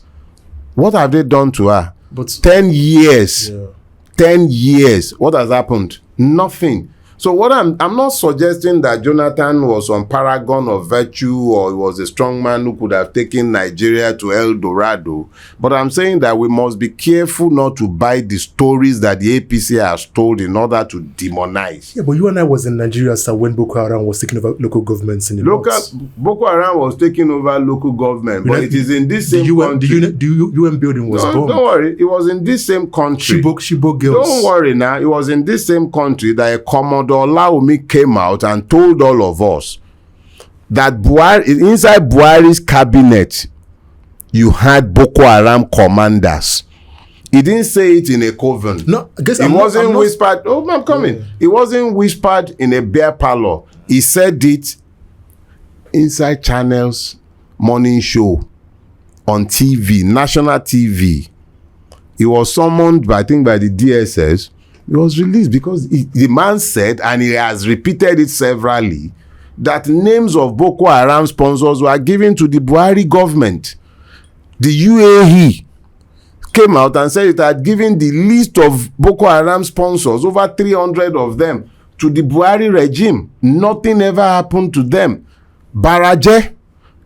What have they done to her? But 10 years. Yeah. 10 years. What has happened? Nothing. So what I'm not suggesting that Jonathan was some paragon of virtue or he was a strong man who could have taken Nigeria to El Dorado. But I'm saying that we must be careful not to buy the stories that the APC has told in order to demonize. Yeah, but you and I was in Nigeria, sir, when Boko Haram was taking over local governments in the north. Boko Haram was taking over local government, but it is in this same country. The UN building was bombed. Don't worry, it was in this same country. Chibok girls. Don't worry now, it was in this same country that a Commodore Laomi came out and told all of us that inside Buhari's cabinet, you had Boko Haram commanders. He didn't say it in a coven. No, I guess it wasn't whispered. Oh, I'm coming. Yeah. It wasn't whispered in a beer parlor. He said it inside Channel's morning show on TV, national TV. He was summoned, I think, by the DSS. It was released because the man said, and he has repeated it severally, that names of Boko Haram sponsors were given to the Buhari government. The UAE came out and said it had given the list of Boko Haram sponsors, over 300 of them, to the Buhari regime. Nothing ever happened to them. Baraje,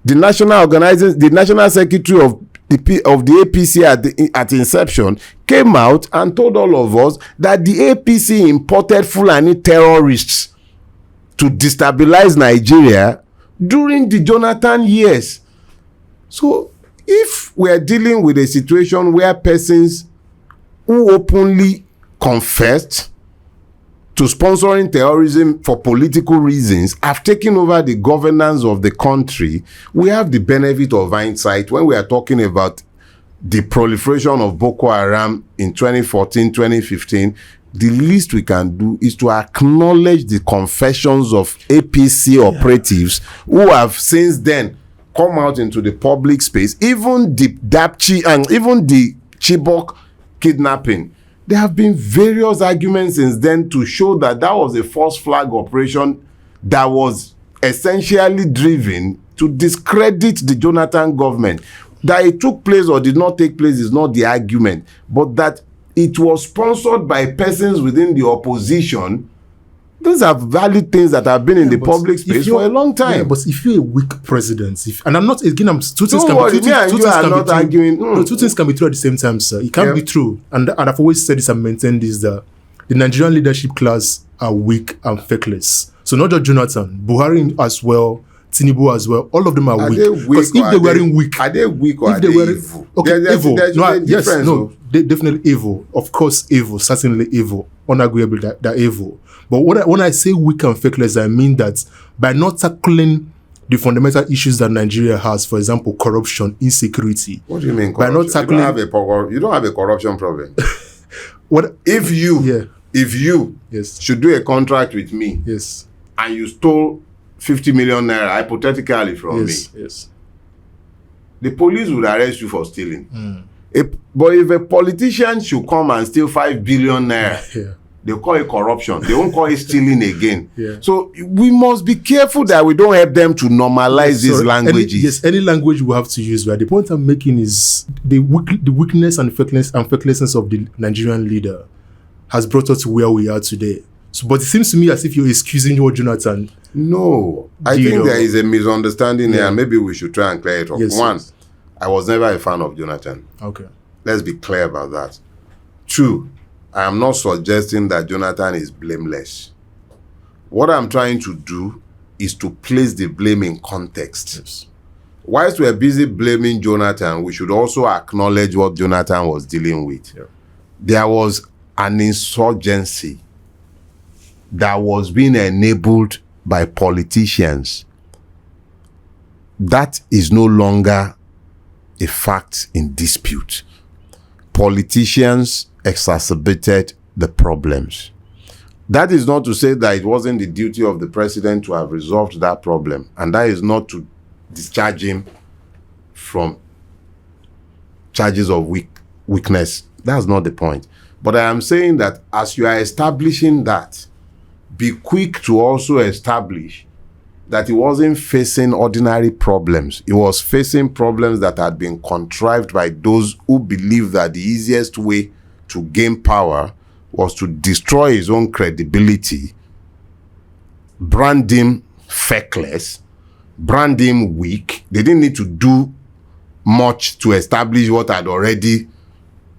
the national secretary of the APC at inception, came out and told all of us that the APC imported Fulani terrorists to destabilize Nigeria during the Jonathan years. So, if we are dealing with a situation where persons who openly confessed to sponsoring terrorism for political reasons have taken over the governance of the country, we have the benefit of hindsight when we are talking about the proliferation of Boko Haram in 2014, 2015. The least we can do is to acknowledge the confessions of APC operatives who have since then come out into the public space. Even the Dapchi and even the Chibok kidnapping. There have been various arguments since then to show that was a false flag operation that was essentially driven to discredit the Jonathan government. That it took place or did not take place is not the argument, but that it was sponsored by persons within the opposition. These are valid things that have been in the public space for a long time. Yeah, but if you're a weak president, and I'm not, again, two things can be true at the same time, sir. It can't be true. And I've always said this and maintained this, that the Nigerian leadership class are weak and fakeless. So not just Jonathan, Buhari as well, Tinubu as well, all of them are weak. Because if they weren't weak, are they weak or are they evil? Okay, evil. There's They definitely evil. Of course, evil. Certainly evil. Unagreeable that they're evil. But when I say weak and fakeless, I mean that by not tackling the fundamental issues that Nigeria has, for example, corruption, insecurity. What do you mean corruption? By not tackling, you don't have a corruption problem. What if you yes. should do a contract with me, yes, and you stole 50 million naira hypothetically from me, yes, the police would arrest you for stealing. But if a politician should come and steal 5 billion naira, they call it corruption. They won't call it stealing again. So we must be careful that we don't help them to normalize these languages. Any language we have to use. Right. The point I'm making is the weakness and fecklessness of the Nigerian leader has brought us to where we are today. So, but it seems to me as if you're excusing what Jonathan. No, I think there is a misunderstanding here, and maybe we should try and clear it up. One, I was never a fan of Jonathan. Okay. Let's be clear about that. Two, I am not suggesting that Jonathan is blameless. What I'm trying to do is to place the blame in context. Yes. Whilst we're busy blaming Jonathan, we should also acknowledge what Jonathan was dealing with. Yeah. There was an insurgency that was being enabled by politicians. That is no longer a fact in dispute. Politicians exacerbated the problems. That is not to say that it wasn't the duty of the president to have resolved that problem, and that is not to discharge him from charges of weakness. That's not the point. But I am saying that as you are establishing that, be quick to also establish that he wasn't facing ordinary problems. He was facing problems that had been contrived by those who believed that the easiest way to gain power was to destroy his own credibility, brand him feckless, brand him weak. They didn't need to do much to establish what had already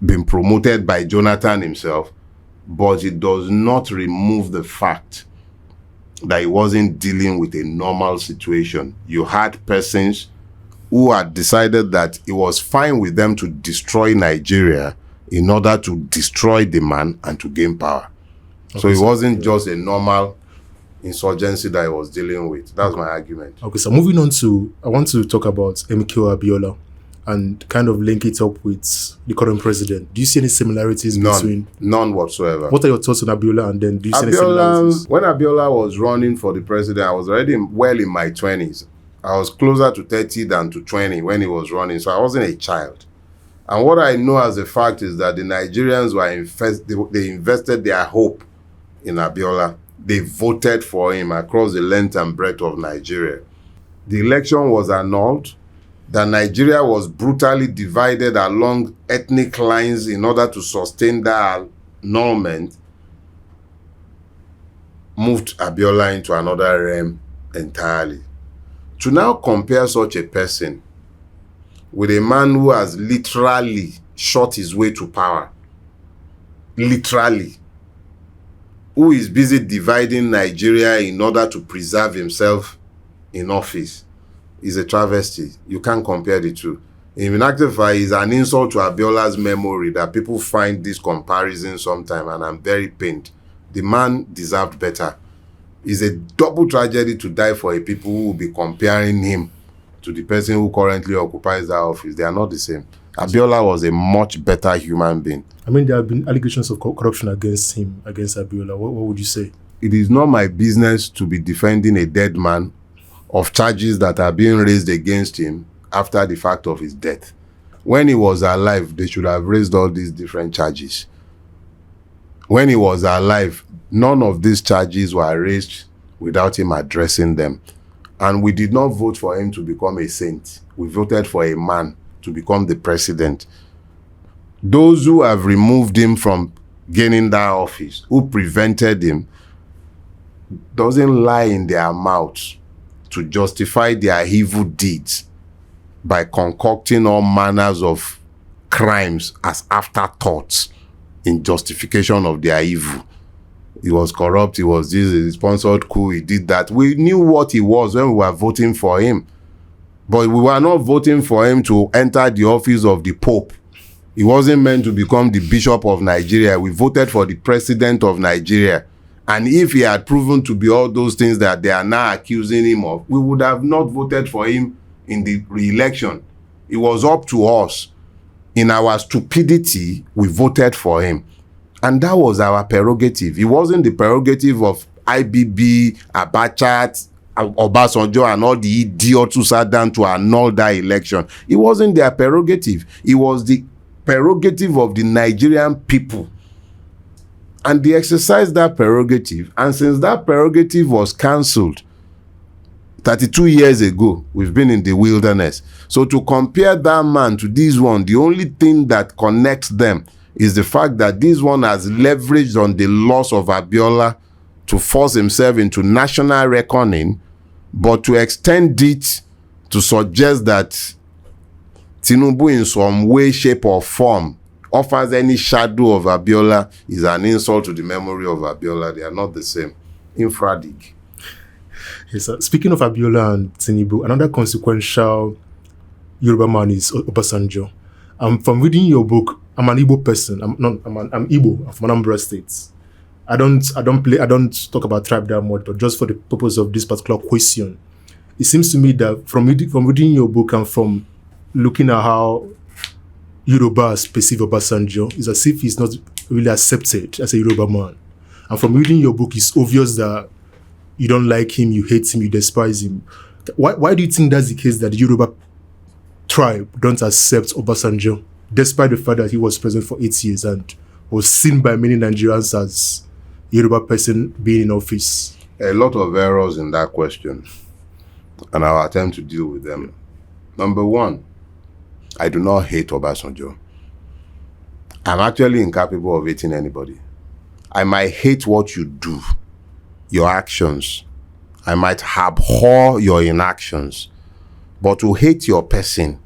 been promoted by Jonathan himself, but it does not remove the fact that he wasn't dealing with a normal situation. You had persons who had decided that it was fine with them to destroy Nigeria in order to destroy the man and to gain power. Okay, so it wasn't just a normal insurgency that he was dealing with. That's my argument. Okay, so moving on to, I want to talk about MKO Abiola and kind of link it up with the current president. Do you see any similarities between? None whatsoever. What are your thoughts on Abiola, and then do you see any similarities? When Abiola was running for the president, I was already well in my 20s. I was closer to 30 than to 20 when he was running, so I wasn't a child. And what I know as a fact is that the Nigerians were they invested their hope in Abiola. They voted for him across the length and breadth of Nigeria. The election was annulled. That Nigeria was brutally divided along ethnic lines in order to sustain that annulment, moved Abiola into another realm entirely. To now compare such a person with a man who has literally shot his way to power, literally, who is busy dividing Nigeria in order to preserve himself in office, is a travesty. You can't compare the two. In actual fact, it's an insult to Abiola's memory that people find this comparison sometime, and I'm very pained. The man deserved better. It's a double tragedy to die for a people who will be comparing him to the person who currently occupies that office. They are not the same. Abiola was a much better human being. I mean, there have been allegations of corruption against him, against Abiola. What would you say? It is not my business to be defending a dead man of charges that are being raised against him after the fact of his death. When he was alive, they should have raised all these different charges. When he was alive, none of these charges were raised without him addressing them. And we did not vote for him to become a saint. We voted for a man to become the president. Those who have removed him from gaining that office, who prevented him, doesn't lie in their mouths to justify their evil deeds by concocting all manners of crimes as afterthoughts in justification of their evil. he was corrupt, he was this, he sponsored coup, he did that. We knew what he was when we were voting for him. But we were not voting for him to enter the office of the Pope. He wasn't meant to become the Bishop of Nigeria. We voted for the President of Nigeria. And if he had proven to be all those things that they are now accusing him of, we would have not voted for him in the re-election. It was up to us. In our stupidity, we voted for him. And that was our prerogative. It wasn't the prerogative of IBB, Abacha, Obasanjo, and all the idiots who sat down to annul that election. It wasn't their prerogative. It was the prerogative of the Nigerian people. And they exercised that prerogative. And since that prerogative was cancelled 32 years ago, we've been in the wilderness. So to compare that man to this one, the only thing that connects them is the fact that this one has leveraged on the loss of Abiola to force himself into national reckoning, but to extend it to suggest that Tinubu in some way, shape or form offers any shadow of Abiola is an insult to the memory of Abiola. They are not the same. Infradig. Yes, sir. Speaking of Abiola and Tinubu, another consequential Yoruba man is Obasanjo. From reading your book, I'm an Igbo person. I'm Igbo. I'm from Anambra State. I don't talk about tribe that much, but just for the purpose of this particular question, it seems to me that from reading your book and from looking at how Yorubas perceive Obasanjo, it's as if he's not really accepted as a Yoruba man. And from reading your book, it's obvious that you don't like him, you hate him, you despise him. Why do you think that's the case, that the Yoruba tribe don't accept Obasanjo, despite the fact that he was president for 8 years and was seen by many Nigerians as a Yoruba person being in office? A lot of errors in that question, and I'll attempt to deal with them. Number one, I do not hate Obasanjo. I'm actually incapable of hating anybody. I might hate what you do, your actions. I might abhor your inactions. But to hate your person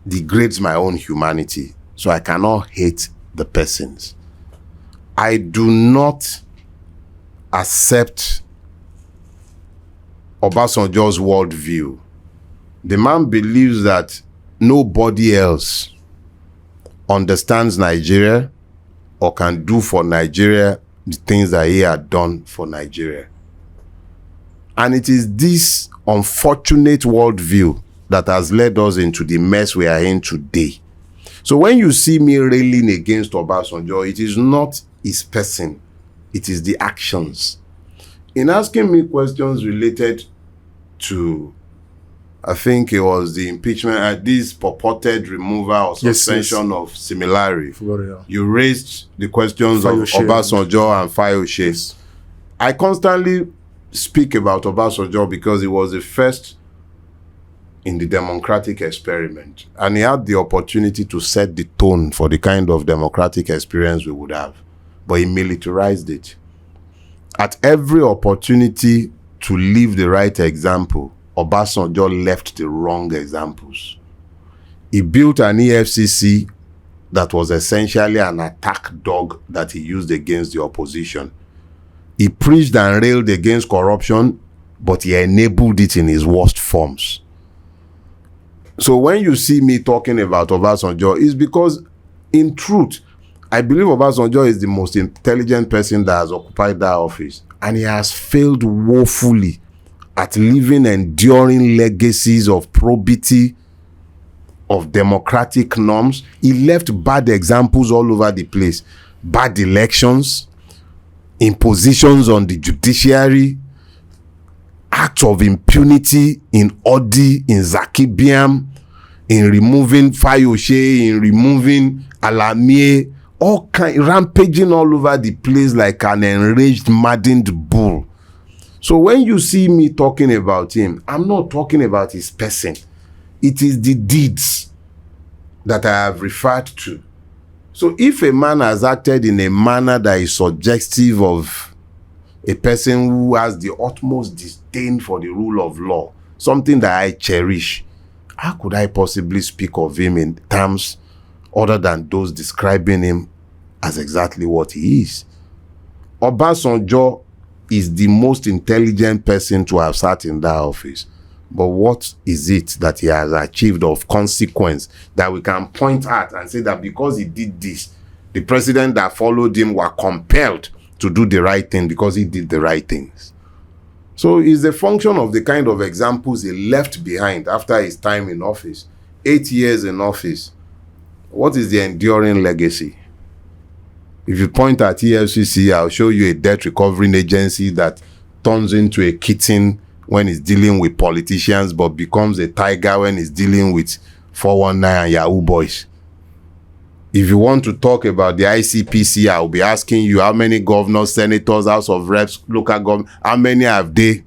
degrades my own humanity. So I cannot hate the persons. I do not accept Obasanjo's worldview. The man believes that nobody else understands Nigeria or can do for Nigeria the things that he had done for Nigeria. And it is this unfortunate worldview that has led us into the mess we are in today. So when you see me railing against Obasanjo, it is not his person, it is the actions. In asking me questions related to, I think it was the impeachment, this purported removal or suspension of Similari, you raised the questions of Obasanjo and Fayose. Yes. I constantly speak about Obasanjo because he was the first in the democratic experiment, and he had the opportunity to set the tone for the kind of democratic experience we would have, but he militarized it. At every opportunity to leave the right example, Obasanjo left the wrong examples. He built an EFCC that was essentially an attack dog that he used against the opposition. He preached and railed against corruption, but he enabled it in his worst forms. So when you see me talking about Obasanjo, it's because, in truth, I believe Obasanjo is the most intelligent person that has occupied that office. And he has failed woefully at leaving enduring legacies of probity, of democratic norms. He left bad examples all over the place. Bad elections, impositions on the judiciary, acts of impunity in Odi, in Zakibiam, in removing Fayose, in removing Alamie, all kind, rampaging all over the place like an enraged, maddened bull. So when you see me talking about him, I'm not talking about his person. It is the deeds that I have referred to. So if a man has acted in a manner that is suggestive of a person who has the utmost disdain for the rule of law, something that I cherish, how could I possibly speak of him in terms other than those describing him as exactly what he is? Obasanjo is the most intelligent person to have sat in that office. But what is it that he has achieved of consequence that we can point at and say that because he did this, the president that followed him were compelled to do the right thing because he did the right things? So it's a function of the kind of examples he left behind after his time in office. 8 years in office. What is the enduring legacy? If you point at EFCC, I'll show you a debt recovering agency that turns into a kitten when it's dealing with politicians, but becomes a tiger when it's dealing with 419 and Yahoo boys. If you want to talk about the ICPC, I'll be asking you how many governors, senators, House of Reps, local government, how many have they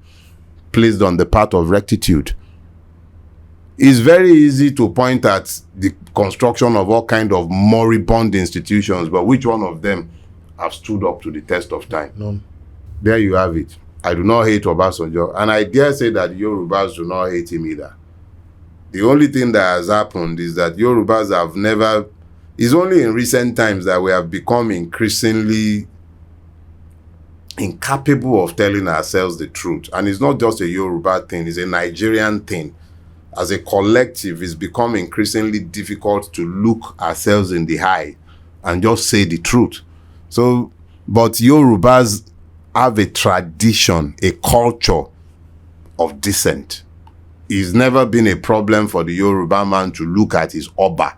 placed on the path of rectitude? It's very easy to point at the construction of all kind of moribund institutions, but which one of them have stood up to the test of time? None. There you have it. I do not hate Obasanjo, and I dare say that Yorubas do not hate him either. The only thing that has happened is that Yorubas have never... It's only in recent times that we have become increasingly incapable of telling ourselves the truth. And it's not just a Yoruba thing, it's a Nigerian thing. As a collective, it's become increasingly difficult to look ourselves in the eye and just say the truth. So, but Yorubas have a tradition, a culture of dissent. It's never been a problem for the Yoruba man to look at his Oba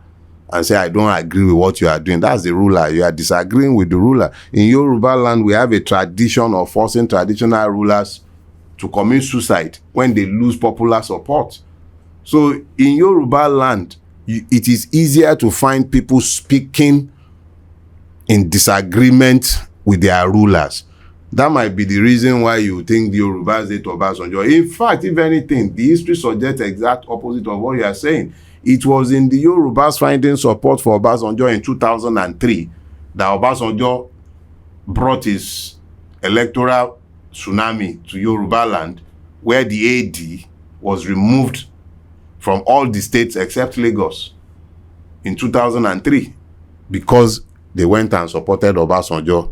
and say, I don't agree with what you are doing. That's the ruler. You are disagreeing with the ruler. In Yoruba land, we have a tradition of forcing traditional rulers to commit suicide when they lose popular support. So in Yoruba land, it is easier to find people speaking in disagreement with their rulers. That might be the reason why you think the Yorubas hate Obasanjo. In fact, if anything, the history suggests the exact opposite of what you are saying. It was in the Yorubas finding support for Obasanjo in 2003 that Obasanjo brought his electoral tsunami to Yoruba land, where the AD was removed from all the states except Lagos in 2003 because they went and supported Obasanjo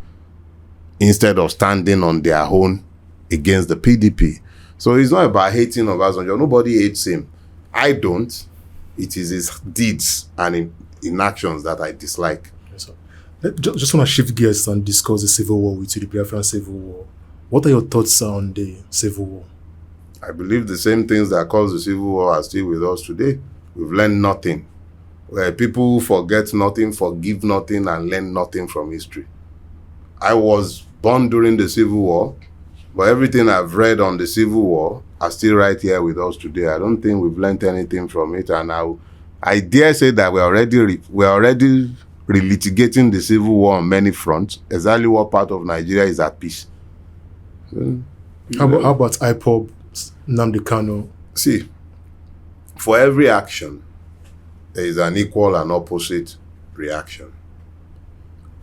instead of standing on their own against the PDP. So it's not about hating Obasanjo. Nobody hates him. I don't. It is his deeds and inactions that I dislike. Yes, sir. Just want to shift gears and discuss the civil war with you, the Biafran civil war. What are your thoughts on the civil war? I believe the same things that caused the civil war are still with us today. We've learned nothing. Where people forget nothing, forgive nothing, and learn nothing from history. I was born during the civil war, but everything I've read on the civil war are still right here with us today. I don't think we've learned anything from it, and I dare say that we're already relitigating the civil war on many fronts. Exactly what part of Nigeria is at peace? How about IPOB, Nnamdi Kanu? See, for every action, there is an equal and opposite reaction.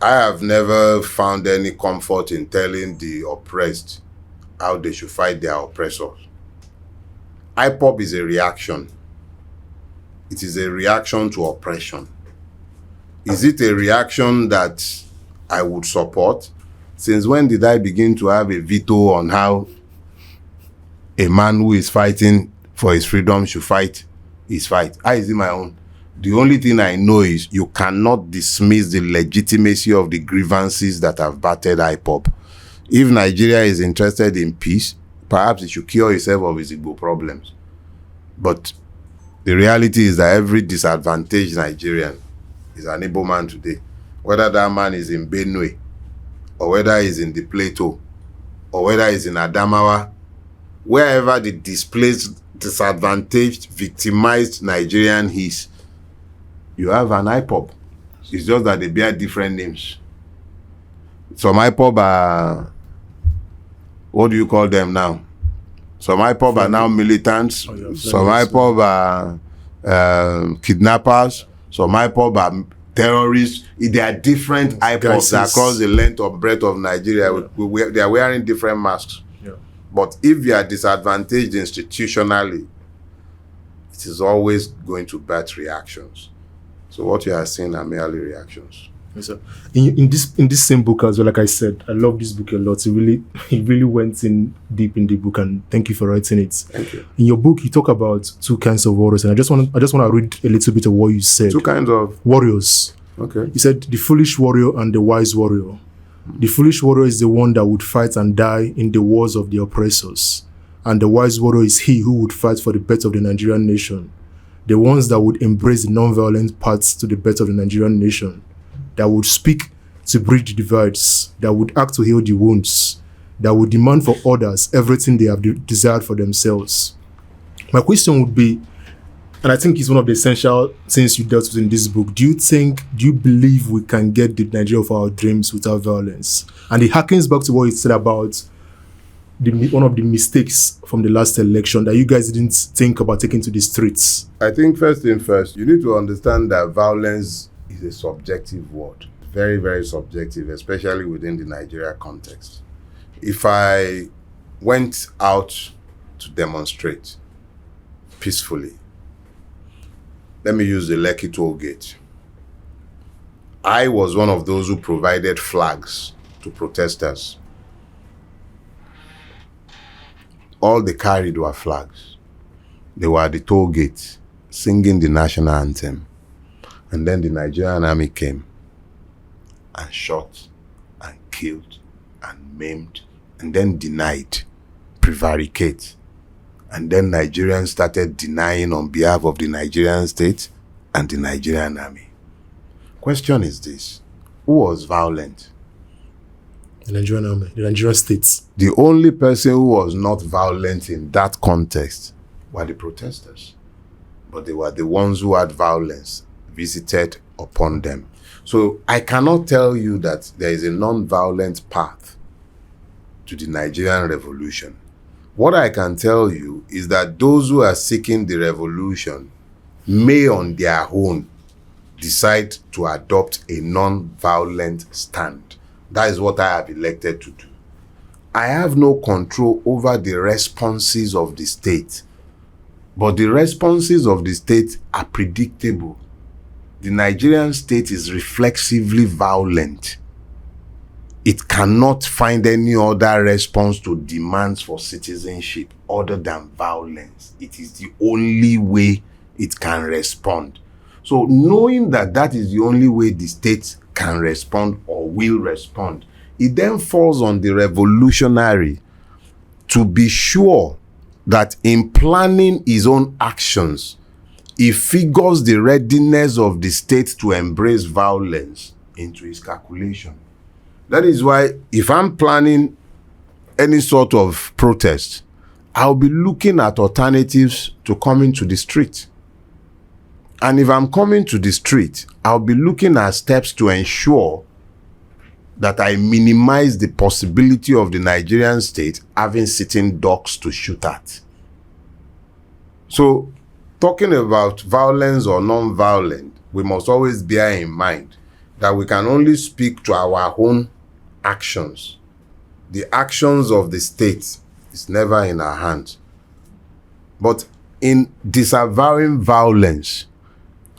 I have never found any comfort in telling the oppressed how they should fight their oppressors. IPOB is a reaction. It is a reaction to oppression. Is it a reaction that I would support? Since when did I begin to have a veto on how a man who is fighting for his freedom should fight his fight? How is it my own? The only thing I know is you cannot dismiss the legitimacy of the grievances that have battered IPOB. If Nigeria is interested in peace, perhaps it should cure itself of its Igbo problems. But the reality is that every disadvantaged Nigerian is an Igbo man today. Whether that man is in Benue, or whether he's in the Plateau, or whether he's in Adamawa, wherever the displaced, disadvantaged, victimized Nigerian is, you have an IPOB. It's just that they bear different names. Some IPOB are, what do you call them now? Some IPOB are now militants. Some IPOB are kidnappers. Some IPOB are terrorists. They are different IPOBs across the length or breadth of Nigeria. Yeah. They are wearing different masks. Yeah. But if you are disadvantaged institutionally, it is always going to birth reactions. So what you are seeing are merely reactions. Yes, sir. In this same book as well, like I said, I love this book a lot. It really went in deep in the book, and thank you for writing it. Thank you. In your book, you talk about two kinds of warriors, and I just want to read a little bit of what you said. Two kinds of warriors. Okay. You said the foolish warrior and the wise warrior. The foolish warrior is the one that would fight and die in the wars of the oppressors, and the wise warrior is he who would fight for the better of the Nigerian nation. The ones that would embrace the non-violent paths to the better of the Nigerian nation, that would speak to bridge the divides, that would act to heal the wounds, that would demand for others everything they have desired for themselves. My question would be, and I think it's one of the essential things you dealt with in this book, do you believe we can get the Nigeria of our dreams without violence? And it harkens back to what you said about one of the mistakes from the last election, that you guys didn't think about taking to the streets. I think first thing first, you need to understand that violence is a subjective word. Very, very subjective, especially within the Nigeria context. If I went out to demonstrate peacefully, let me use the Lekki toll gate. I was one of those who provided flags to protesters. All they carried were flags. They were at the toll gate singing the national anthem. And then the Nigerian army came and shot and killed and maimed and then denied, prevaricate. And then Nigerians started denying on behalf of the Nigerian state and the Nigerian army. Question is this: who was violent? The Nigerian army, the Nigerian states. The only person who was not violent in that context were the protesters. But they were the ones who had violence visited upon them. So I cannot tell you that there is a non-violent path to the Nigerian revolution. What I can tell you is that those who are seeking the revolution may on their own decide to adopt a non-violent stand. That is what I have elected to do. I have no control over the responses of the state, but the responses of the state are predictable. The Nigerian state is reflexively violent. It cannot find any other response to demands for citizenship other than violence. It is the only way it can respond. So knowing that that is the only way the state can respond or will respond, it then falls on the revolutionary to be sure that in planning his own actions, he figures the readiness of the state to embrace violence into his calculation. That is why if I'm planning any sort of protest, I'll be looking at alternatives to coming to the street. And if I'm coming to the street, I'll be looking at steps to ensure that I minimize the possibility of the Nigerian state having sitting ducks to shoot at. So, talking about violence or non-violent, we must always bear in mind that we can only speak to our own actions. The actions of the state is never in our hands. But in disavowing violence,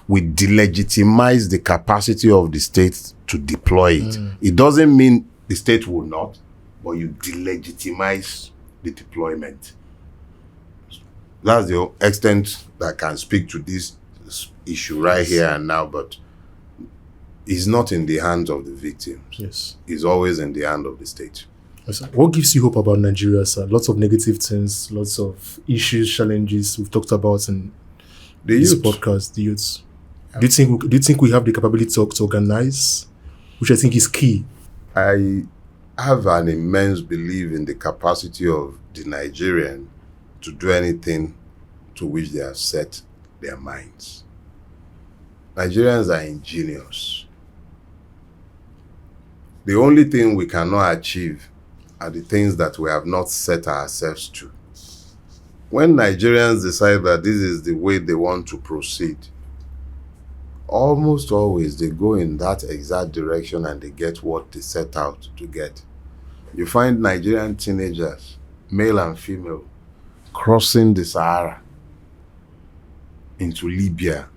we delegitimize the capacity of the state to deploy it. It doesn't mean the state will not, but you delegitimize the deployment. That's the extent that I can speak to this issue right here and now, but it's not in the hands of the victims. Yes. It's always in the hand of the state. Yes, sir. What gives you hope about Nigeria, sir? Lots of negative things, lots of issues, challenges we've talked about in this podcast, the youths. Do you think we have the capability to organize, which I think is key? I have an immense belief in the capacity of the Nigerian to do anything to which they have set their minds. Nigerians are ingenious. The only thing we cannot achieve are the things that we have not set ourselves to. When Nigerians decide that this is the way they want to proceed, almost always they go in that exact direction and they get what they set out to get. You find Nigerian teenagers, male and female, crossing the Sahara into Libya,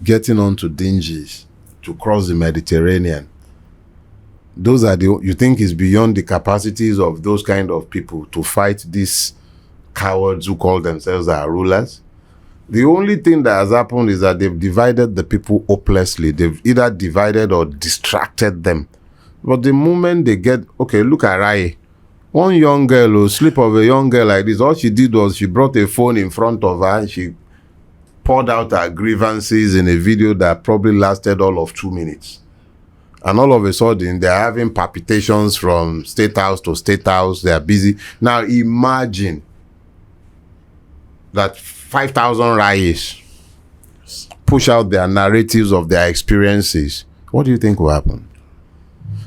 getting onto dingies, to cross the Mediterranean. Those are you think is beyond the capacities of those kind of people to fight these cowards who call themselves our rulers? The only thing that has happened is that they've divided the people hopelessly. They've either divided or distracted them. But the moment they get, okay, look at Rai. One young girl who sleep of a young girl like this, all she did was she brought a phone in front of her and she poured out her grievances in a video that probably lasted all of 2 minutes. And all of a sudden, they're having palpitations from state house to state house. They are busy. Now imagine that 5,000 Rayis push out their narratives of their experiences. What do you think will happen?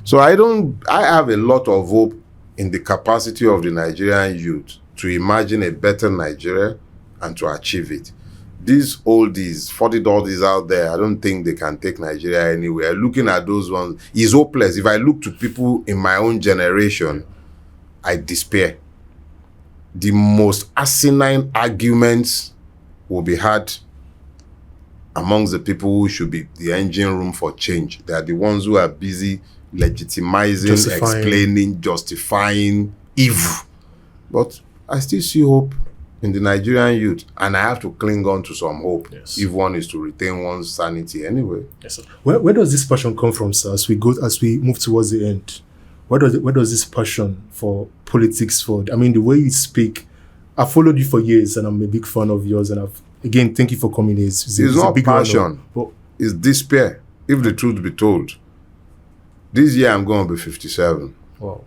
So I have a lot of hope in the capacity of the Nigerian youth to imagine a better Nigeria and to achieve it. These oldies, 40 oldies out there, I don't think they can take Nigeria anywhere. Looking at those ones is hopeless. If I look to people in my own generation, I despair. The most asinine arguments will be had amongst the people who should be the engine room for change. They are the ones who are busy legitimizing, explaining, justifying evil. But I still see hope in the Nigerian youth, and I have to cling on to some hope if one is to retain one's sanity anyway. Yes, sir. Where does this passion come from, sir? As we move towards the end, where does this passion for politics, the way you speak? I've followed you for years, and I'm a big fan of yours. And thank you for coming. It's not passion, it's despair. If the truth be told, this year I'm going to be 57. Wow,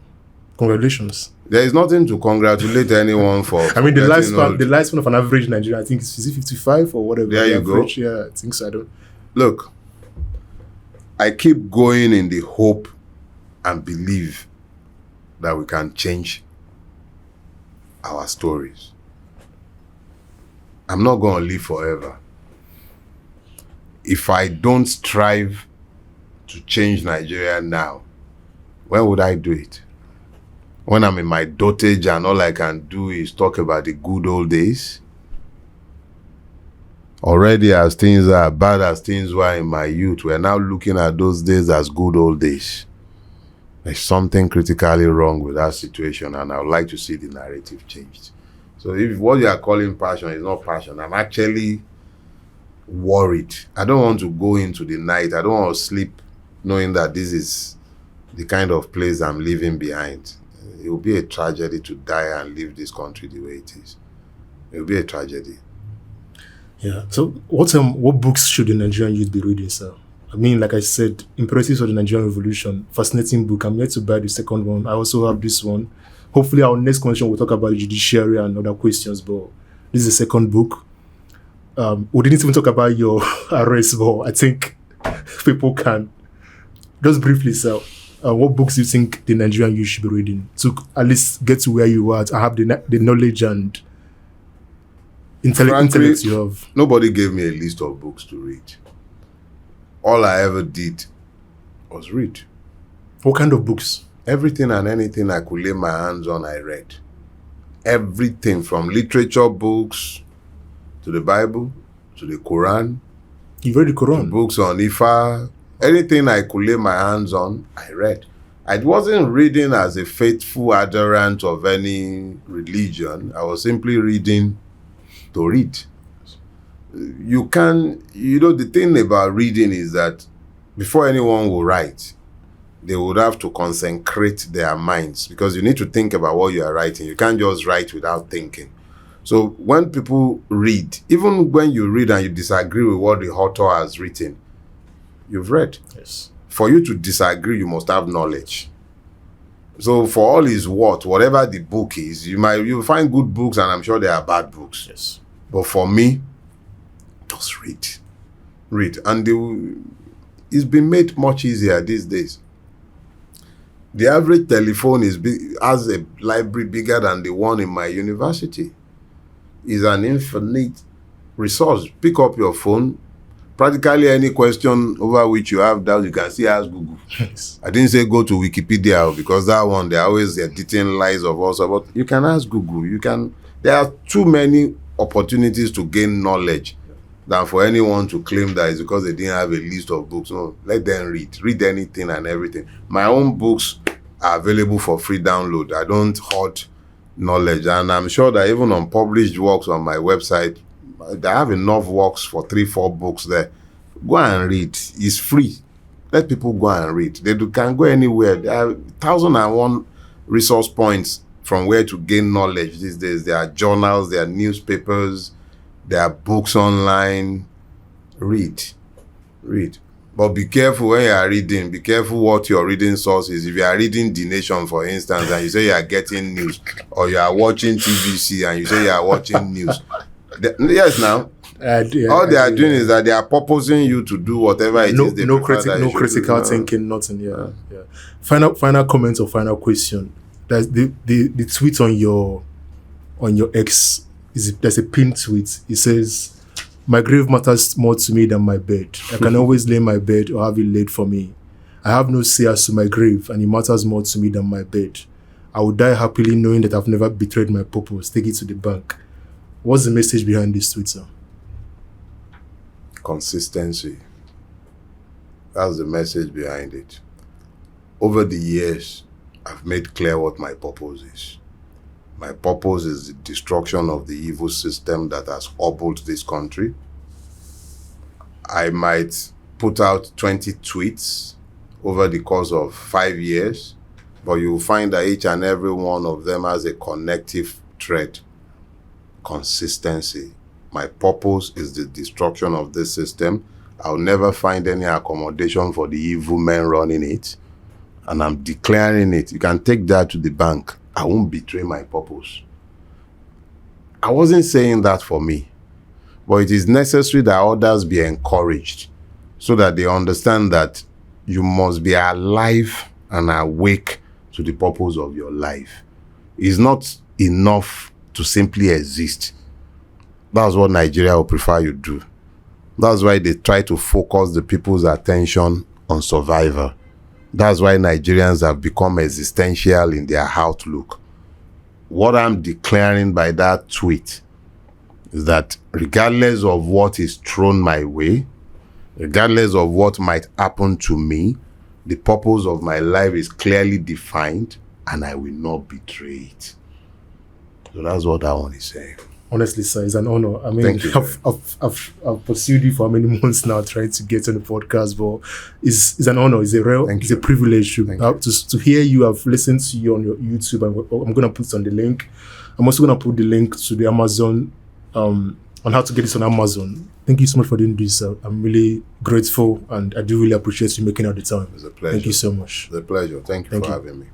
congratulations. There is nothing to congratulate anyone for. The lifespan of an average Nigerian, I think, is it 55 or whatever? There you go. Yeah, I think so. Look, I keep going in the hope and believe that we can change our stories. I'm not going to live forever. If I don't strive to change Nigeria now, when would I do it? When I'm in my dotage and all I can do is talk about the good old days? Already as things are bad as things were in my youth, we're now looking at those days as good old days. There's something critically wrong with that situation, and I would like to see the narrative changed. So if what you are calling passion is not passion, I'm actually worried. I don't want to go into the night. I don't want to sleep knowing that this is the kind of place I'm leaving behind. It will be a tragedy to die and leave this country the way it is. It will be a tragedy. Yeah. So what books should the Nigerian youth be reading, sir? Like I said, Imperatives of the Nigerian Revolution, fascinating book. I'm yet to buy the second one. I also have this one. Hopefully our next conversation will talk about the judiciary and other questions, but this is the second book. We didn't even talk about your arrest, but I think people can. Just briefly, sir, what books do you think the Nigerian youth should be reading to at least get to where you are, to have the knowledge and intellect you have? Nobody gave me a list of books to read. All I ever did was read. What kind of books? Everything and anything I could lay my hands on, I read. Everything from literature books to the Bible to the Quran. You read the Quran? Books on Ifa. Anything I could lay my hands on, I read. I wasn't reading as a faithful adherent of any religion. I was simply reading to read. The thing about reading is that before anyone will write, they would have to consecrate their minds, because you need to think about what you are writing. You can't just write without thinking. So when people read, even when you read and you disagree with what the author has written, you've read. Yes. For you to disagree, you must have knowledge. So for all is whatever the book is, you'll find good books, and I'm sure there are bad books. Yes. But for me, just read. Read. And it's been made much easier these days. The average telephone has a library bigger than the one in my university. It's an infinite resource. Pick up your phone. Practically any question over which you have doubt, you can still ask Google. Yes. I didn't say go to Wikipedia, because that one, they're always editing lies of us. But you can ask Google. There are too many opportunities to gain knowledge. than for anyone to claim that it's because they didn't have a list of books. No, let them read anything and everything. My own books are available for free download. I don't hoard knowledge, and I'm sure that even on published works on my website, I have enough works for 3-4 books there. Go and read. It's free. Let people go and read. Can go anywhere. There are 1,001 resource points from where to gain knowledge these days. There are journals, there are newspapers, there are books online. Read. But be careful when you are reading. Be careful what your reading source is. If you are reading The Nation, for instance, and you say you are getting news, or you are watching TVC and you say you are watching news. Yes, now. All they are doing is that they are purposing you to do whatever it is they no prefer critical thinking, nothing. Yeah. Final comment or final question. There's the tweet on your X there's a pinned tweet. It says, "My grave matters more to me than my bed. I can always lay my bed or have it laid for me. I have no say as to my grave, and it matters more to me than my bed. I will die happily knowing that I've never betrayed my purpose. Take it to the bank." What's the message behind this tweet, sir? Consistency. That's the message behind it. Over the years, I've made clear what my purpose is. My purpose is the destruction of the evil system that has hobbled this country. I might put out 20 tweets over the course of 5 years, but you'll find that each and every one of them has a connective thread. Consistency. My purpose is the destruction of this system. I'll never find any accommodation for the evil men running it. And I'm declaring it. You can take that to the bank. I won't betray my purpose. I wasn't saying that for me. But it is necessary that others be encouraged so that they understand that you must be alive and awake to the purpose of your life. It's not enough to simply exist. That's what Nigeria will prefer you do. That's why they try to focus the people's attention on survival. That's why Nigerians have become existential in their outlook. What I'm declaring by that tweet is that regardless of what is thrown my way, regardless of what might happen to me, the purpose of my life is clearly defined and I will not betray it. So that's what that one is saying. Honestly, sir, it's an honor. I mean, I've pursued you for many months now, trying to get on the podcast, but it's an honor. It's a privilege to hear you. I've listened to you on your YouTube, and I'm going to put it on the link. I'm also going to put the link to the Amazon, on how to get this on Amazon. Thank you so much for doing this, sir. I'm really grateful, and I do really appreciate you making out the time. It's a pleasure. Thank you so much. It's a pleasure. Thank you for having me.